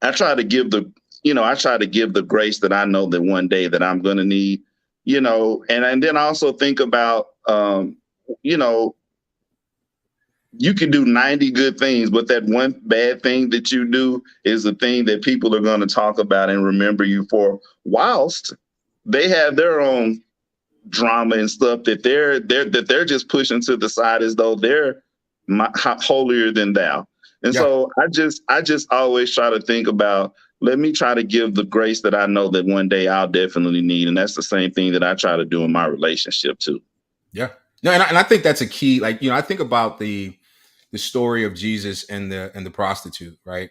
I try to give the grace that I know that one day that I'm going to need, and then I also think about, you know, you can do 90 good things, but that one bad thing that you do is the thing that people are going to talk about and remember you for, whilst they have their own drama and stuff that they're just pushing to the side as though they're holier than thou. And Yeah. so I just always try to think about, let me try to give the grace that I know that one day I'll definitely need. And that's the same thing that I try to do in my relationship too. Yeah. No, and I think that's a key. Like, I think about the story of Jesus and the prostitute, right?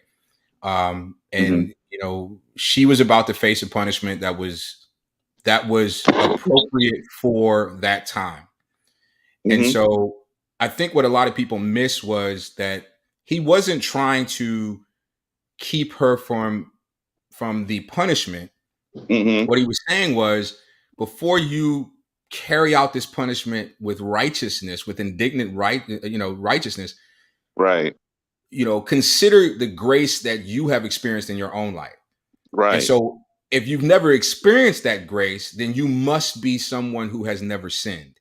Mm-hmm. And she was about to face a punishment that was appropriate for that time. And Mm-hmm. so I think what a lot of people miss was that he wasn't trying to keep her from the punishment. Mm-hmm. What he was saying was, before you carry out this punishment with righteousness, with indignant righteousness, Right. Consider the grace that you have experienced in your own life. And Right. so if you've never experienced that grace, then you must be someone who has never sinned.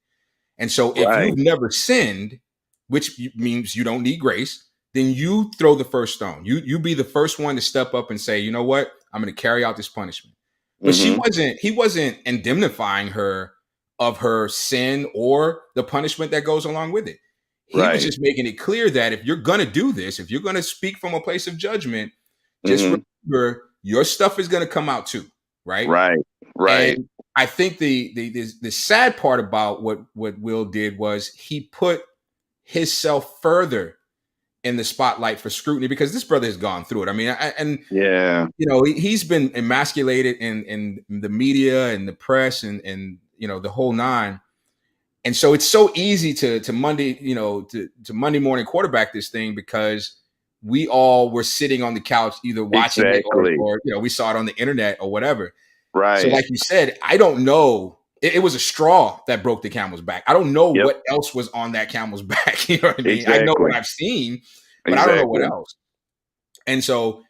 And so if Right. you've never sinned, which means you don't need grace, then you throw the first stone. You be the first one to step up and say, you know what? I'm going to carry out this punishment. But he wasn't indemnifying her of her sin or the punishment that goes along with it. He was Right. just making it clear that if you're going to do this, if you're going to speak from a place of judgment, just remember your stuff is going to come out too, right? Right. Right. And I think the sad part about what Will did was he put himself further in the spotlight for scrutiny because this brother has gone through it. I mean, Yeah. He's been emasculated in the media and the press and the whole nine. And so it's so easy to Monday, to Monday morning quarterback this thing because we all were sitting on the couch either watching it or we saw it on the internet or whatever. Right. So like you said, I don't know. It was a straw that broke the camel's back. I don't know what else was on that camel's back. You know what I mean? Exactly. I know what I've seen, but I don't know what else. And so,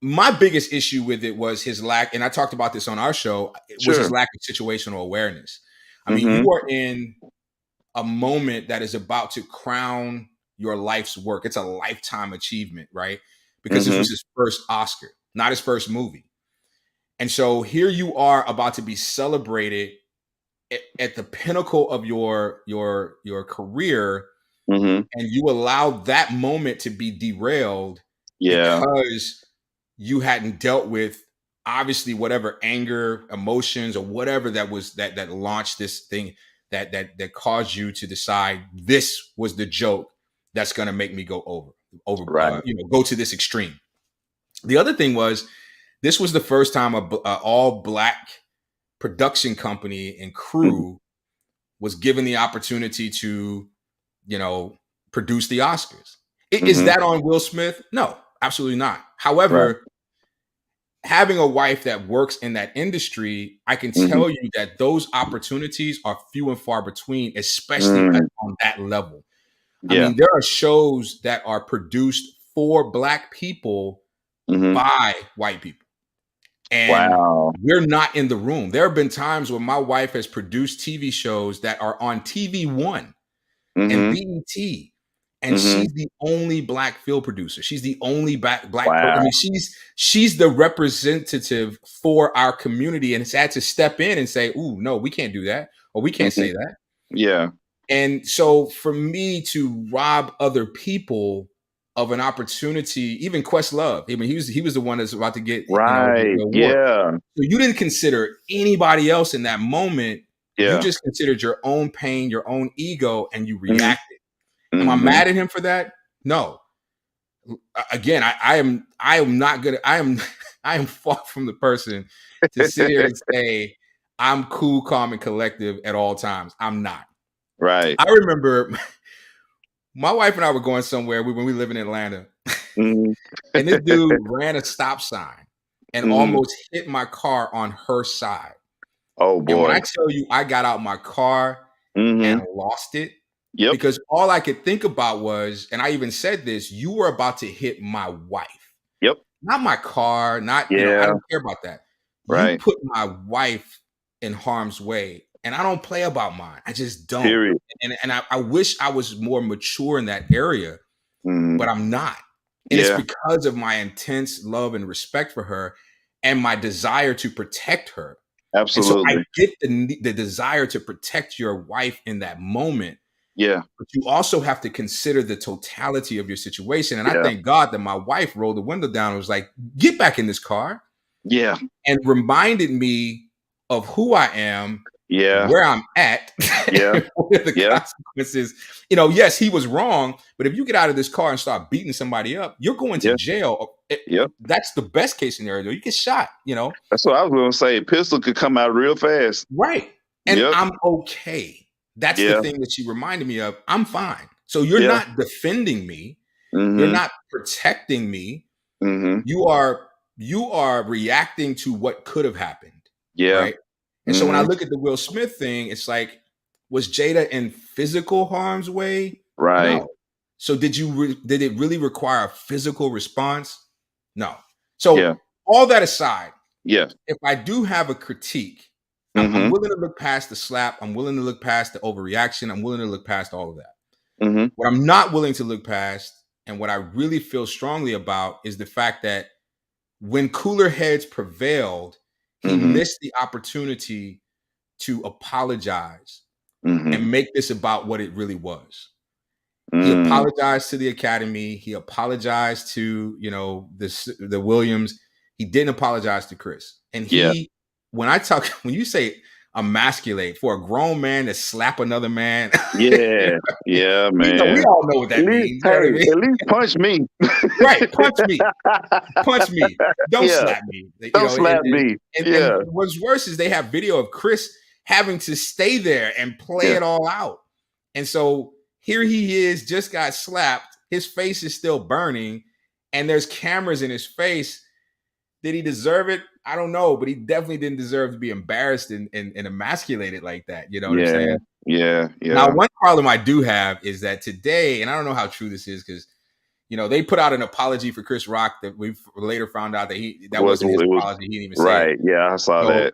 my biggest issue with it was his lack, and I talked about this on our show, was his lack of situational awareness. I mean, you are in a moment that is about to crown your life's work. It's a lifetime achievement, right? Because this was his first Oscar, not his first movie. And so here you are about to be celebrated at the pinnacle of your career, and you allow that moment to be derailed because you hadn't dealt with obviously whatever anger, emotions, or whatever that was that launched this thing that caused you to decide this was the joke that's going to make me go over right. Go to this extreme. The other thing was, this was the first time a all black production company and crew was given the opportunity to, produce the Oscars. Is that on Will Smith? No, absolutely not. However, having a wife that works in that industry, I can tell you that those opportunities are few and far between, especially on that level. I mean, there are shows that are produced for Black people by white people. And we're not in the room. There have been times when my wife has produced TV shows that are on TV One and BET, and she's the only Black field producer. She's the only black person. I mean, she's the representative for our community, and has had to step in and say, "Ooh, no, we can't do that, or we can't say that." Yeah. And so, for me to rob other people of an opportunity, even Questlove. I mean, he was the one that's about to get the award. So you didn't consider anybody else in that moment. You just considered your own pain, your own ego, and you reacted. Am I mad at him for that? No. Again, I am not gonna. I am far from the person to sit here and say I'm cool, calm, and collective at all times. I'm not. Right. I remember my wife and I were going somewhere when we live in Atlanta, and this dude ran a stop sign and almost hit my car on her side. Oh boy! And when I tell you, I got out my car and lost it because all I could think about was, and I even said this: you were about to hit my wife, not my car, not I don't care about that. You put my wife in harm's way. And I don't play about mine. I just don't. Period. And I wish I was more mature in that area, but I'm not. And it's because of my intense love and respect for her and my desire to protect her. Absolutely. And so I get the desire to protect your wife in that moment. Yeah. But you also have to consider the totality of your situation. And I thank God that my wife rolled the window down and was like, get back in this car. Yeah. And reminded me of who I am. Yeah. Where I'm at, what are the consequences? Yes, he was wrong, but if you get out of this car and start beating somebody up, you're going to jail. That's the best case scenario. You get shot, That's what I was going to say. Pistol could come out real fast. Right. And I'm okay. That's the thing that she reminded me of. I'm fine. So you're not defending me. You're not protecting me. You are reacting to what could have happened. Yeah. Right? And so when I look at the Will Smith thing, it's like, was Jada in physical harm's way? Right. No. So did it really require a physical response? No. Yeah. So all that aside, Yeah. if I do have a critique, I'm willing to look past the slap. I'm willing to look past the overreaction. I'm willing to look past all of that. What I'm not willing to look past, and what I really feel strongly about, is the fact that when cooler heads prevailed, he missed the opportunity to apologize and make this about what it really was. He apologized to the Academy. He apologized to, the Williams. He didn't apologize to Chris. And when you say emasculate for a grown man to slap another man. Yeah, man. We all know what that means. Hey, at least punch me. Right, punch me. Punch me. Don't slap me. Don't slap me. And what's worse is they have video of Chris having to stay there and play it all out. And so here he is, just got slapped. His face is still burning, and there's cameras in his face. Did he deserve it? I don't know, but he definitely didn't deserve to be embarrassed and emasculated like that. You know what I'm saying? Yeah. Now, one problem I do have is that today, and I don't know how true this is, because they put out an apology for Chris Rock that we later found out that wasn't his apology. He didn't even say it. Yeah, I saw that.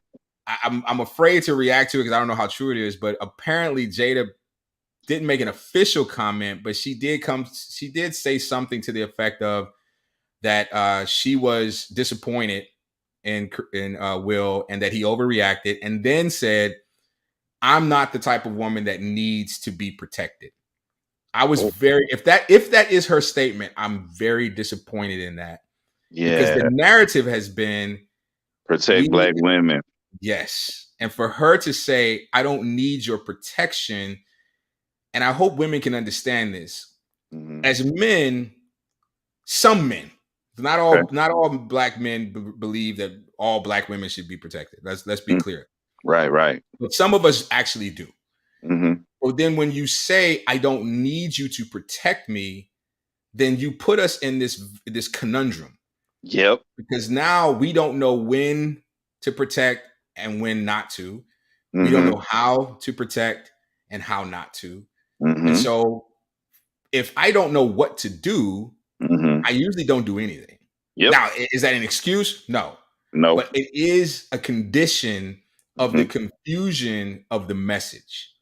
I'm afraid to react to it because I don't know how true it is. But apparently, Jada didn't make an official comment, but she did say something to the effect of that she was disappointed in Will and that he overreacted, and then said, "I'm not the type of woman that needs to be protected." I was if that is her statement, I'm very disappointed in that. Because the narrative has been protect Black women. Yes. And for her to say, I don't need your protection, and I hope women can understand this. As men, some men, not all Black men believe that all Black women should be protected. Let's be clear. Right. But some of us actually do. But then when you say, I don't need you to protect me, then you put us in this conundrum. Yep. Because now we don't know when to protect and when not to. We don't know how to protect and how not to. And so if I don't know what to do, I usually don't do anything. Yep. Now, is that an excuse? No. But it is a condition of the confusion of the message.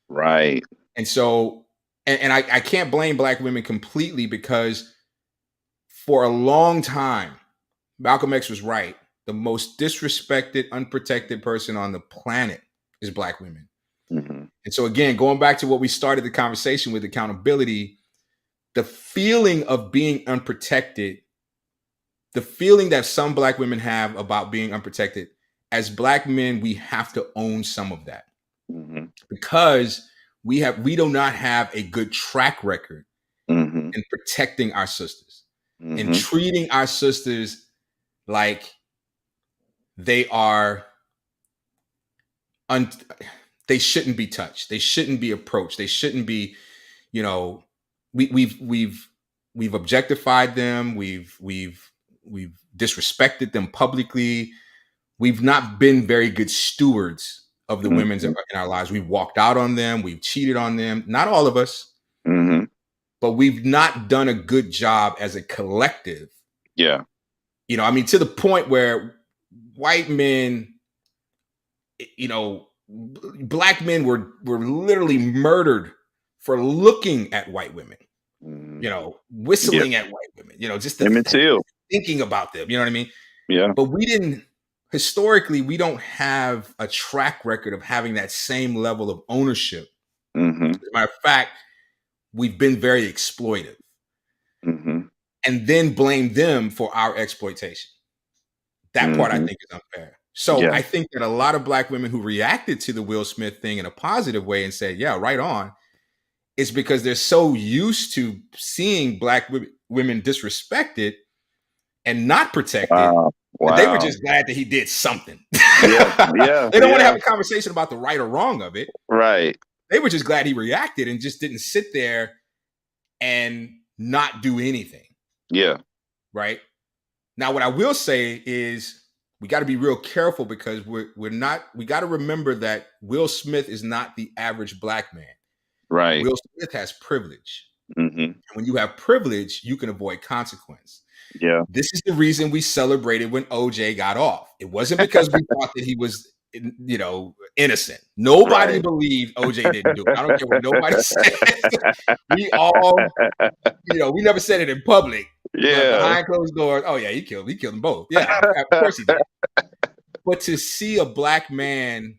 Right. And so, and I can't blame Black women completely, because for a long time, Malcolm X was right. The most disrespected, unprotected person on the planet is Black women. And so again, going back to what we started the conversation with, accountability, the feeling of being unprotected, the feeling that some Black women have about being unprotected, as Black men, we have to own some of that. Because we do not have a good track record in protecting our sisters and treating our sisters like they are they shouldn't be touched. They shouldn't be approached. They shouldn't be, we've objectified them. We've disrespected them publicly. We've not been very good stewards of the women's in our lives. We've walked out on them. We've cheated on them. Not all of us, but we've not done a good job as a collective. Yeah. To the point where white men, Black men were literally murdered for looking at white women, whistling at white women, just thinking about them. You know what I mean? Yeah. But historically, we don't have a track record of having that same level of ownership. As a matter of fact, we've been very exploitive and then blame them for our exploitation. That part I think is unfair. So I think that a lot of Black women who reacted to the Will Smith thing in a positive way and said, yeah, right on, it's because they're so used to seeing Black women disrespected and not protected. Wow. They were just glad that he did something. They don't want to have a conversation about the right or wrong of it. Right. They were just glad he reacted and just didn't sit there and not do anything. Yeah. Right. Now, what I will say is we got to be real careful because we got to remember that Will Smith is not the average black man. Right. Will Smith has privilege. Mm-hmm. And when you have privilege, you can avoid consequence. Yeah. This is the reason we celebrated when OJ got off. It wasn't because we thought that he was, innocent. Nobody Right. believed OJ didn't do it. I don't care what nobody says. We all, we never said it in public. But Yeah. behind closed doors, oh yeah, he killed them both. Yeah, of course he did. But to see a black man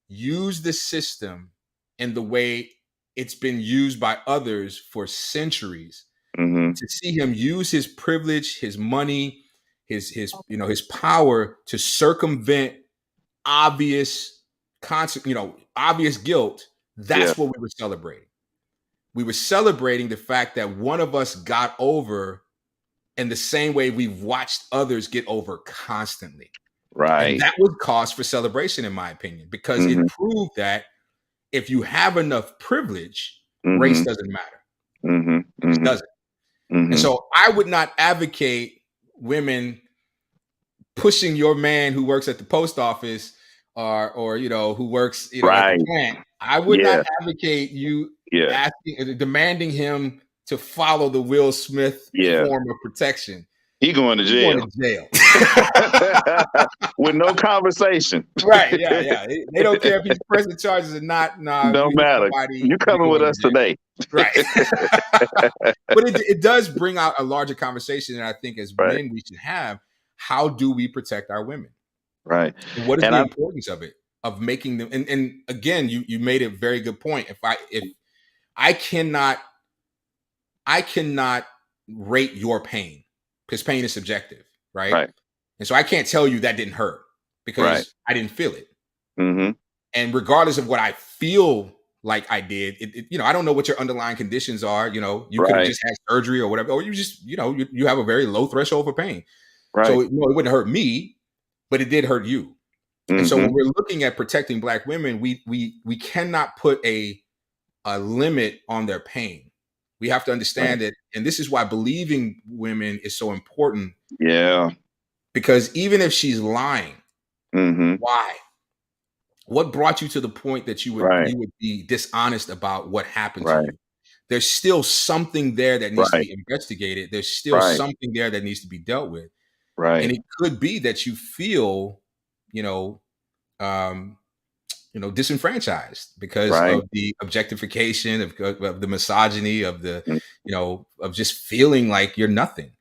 use the system in the way it's been used by others for centuries, Mm-hmm. to see him use his privilege, his money, his power to circumvent obvious obvious guilt, that's what we were celebrating. We were celebrating the fact that one of us got over in the same way we've watched others get over constantly. Right. And that was cause for celebration, in my opinion, because it proved that if you have enough privilege, race doesn't matter. It just doesn't. And so I would not advocate women pushing your man who works at the post office or who works at the plant. I would not advocate you demanding him to follow the Will Smith form of protection. He going to jail. With no conversation. Right. Yeah. They don't care if he's pressing charges or not. Don't matter. You coming with us today. Right. But it does bring out a larger conversation that I think as men we should have. How do we protect our women? Right. And what is the importance of it? Of making them and again, you made a very good point. If I cannot rate your pain, because pain is subjective, right? And so I can't tell you that didn't hurt because I didn't feel it. Mm-hmm. And regardless of what I feel like I did, I don't know what your underlying conditions are. You could have just had surgery or whatever, or you just, you have a very low threshold for pain. Right. So it wouldn't hurt me, but it did hurt you. Mm-hmm. And so when we're looking at protecting Black women, we cannot put a limit on their pain. We have to understand that, and this is why believing women is so important. Yeah. Because even if she's lying, why? What brought you to the point that you would be dishonest about what happened to you? There's still something there that needs to be investigated. There's still something there that needs to be dealt with. Right. And it could be that you feel, disenfranchised because of the objectification, of the misogyny, of the, of just feeling like you're nothing.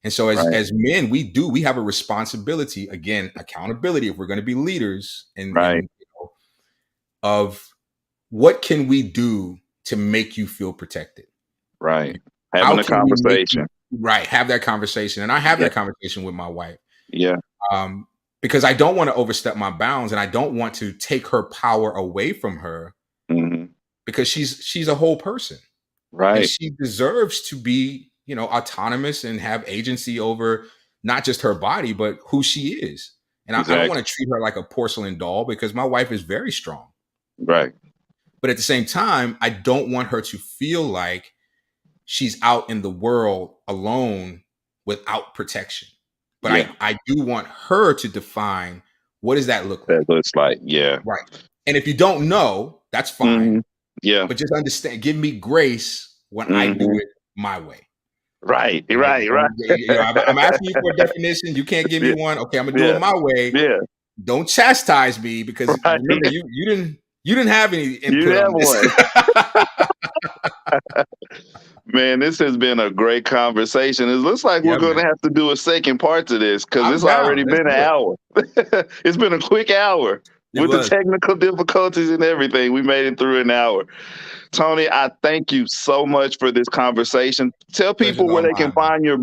And so as men, we have a responsibility, again, accountability, if we're going to be leaders and of what can we do to make you feel protected? Right. Having a conversation. Have that conversation. And I have that conversation with my wife. Yeah. Because I don't want to overstep my bounds and I don't want to take her power away from her because she's a whole person. Right. And she deserves to be, autonomous and have agency over not just her body, but who she is. And I don't want to treat her like a porcelain doll because my wife is very strong. Right. But at the same time, I don't want her to feel like she's out in the world alone without protection. But I do want her to define what does that look like? That looks like, yeah. Right. And if you don't know, that's fine. Yeah. But just understand, give me grace when I do it my way. Right. Right. I'm asking you for a definition. You can't give me one. Okay, I'm gonna do it my way. Yeah. Don't chastise me because remember you didn't have any input on this. Man, this has been a great conversation. It looks like we're going to have to do a second part to this because it's already been an hour. It's been a quick hour with the technical difficulties and everything. We made it through an hour. Tony, I thank you so much for this conversation. Tell people where they can find your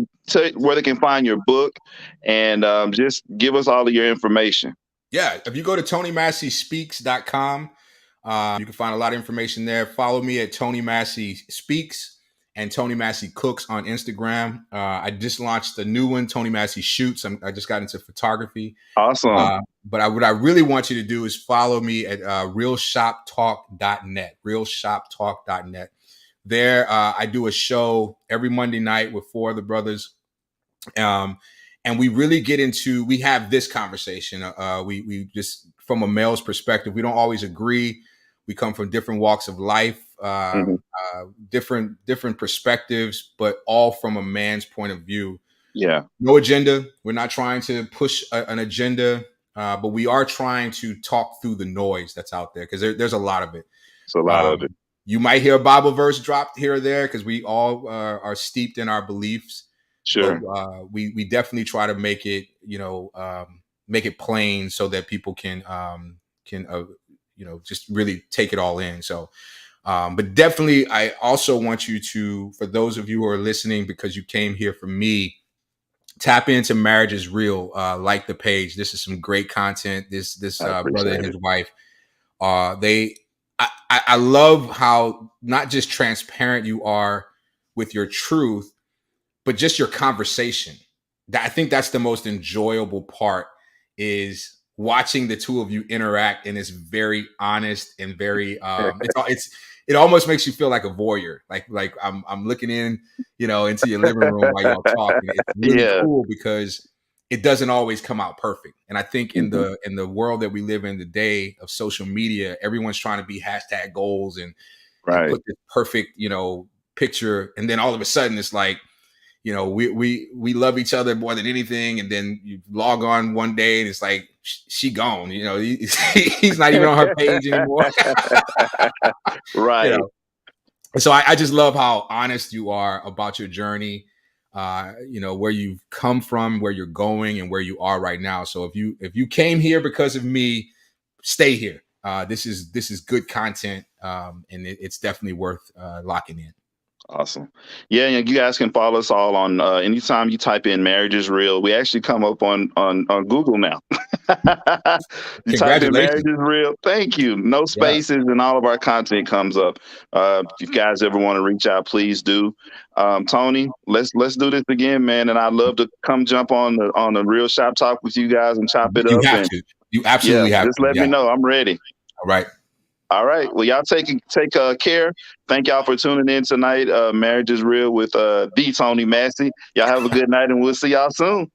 book and just give us all of your information. Yeah, if you go to TonyMasseySpeaks.com, you can find a lot of information there. Follow me at Tony Massey Speaks and Tony Massey Cooks on Instagram. I just launched a new one, Tony Massey Shoots. I just got into photography. Awesome. But what I really want you to do is follow me at realshoptalk.net, realshoptalk.net. There, I do a show every Monday night with four of the brothers. and we really get into, we have this conversation. We just, from a male's perspective, we don't always agree. We come from different walks of life, Mhm. different perspectives, but all from a man's point of view. Yeah, No agenda. We're not trying to push an agenda, but we are trying to talk through the noise that's out there, because there's a lot of it. it's a lot of it. You might hear a Bible verse dropped here or there because we all are steeped in our beliefs, but Sure. we definitely try to make it, make it plain so that people can just really take it all in. So, but definitely, I also want you to, for those of you who are listening, because you came here from me, tap into Marriage is Real. Like the page. This is some great content. This I brother appreciate and it. his wife, I love how not just transparent you are with your truth, but just your conversation. I think that's the most enjoyable part, is watching the two of you interact, and it's very honest and very it almost makes you feel like a voyeur, like I'm looking in, into your living room while y'all talking. It's really Yeah. cool because it doesn't always come out perfect. And I think in Mhm. the world that we live in today of social media, everyone's trying to be hashtag goals and Right. put this perfect, picture, and then all of a sudden it's like, we love each other more than anything, and then you log on one day and it's like she gone. He's not even on her page anymore. you Right. know, so I just love how honest you are about your journey. Where you've come from, where you're going, and where you are right now. So if you came here because of me, stay here. This is good content, and it's definitely worth locking in. Awesome. Yeah, and you guys can follow us all on anytime you type in "Marriage is Real." We actually come up on Google now. You type in "Marriage Congratulations. is Real." Thank you. No Yeah. spaces, and all of our content comes up. If you guys ever want to reach out, please do. Tony, let's do this again, man. And I'd love to come jump on the Real Shop Talk with you guys and chop it You up. have And to. You yeah, absolutely have just to. let me Yeah. know. I'm ready. All right. All right. Well, y'all take care. Thank y'all for tuning in tonight. Marriage is Real with the Tony Massey. Y'all have a good night, and we'll see y'all soon.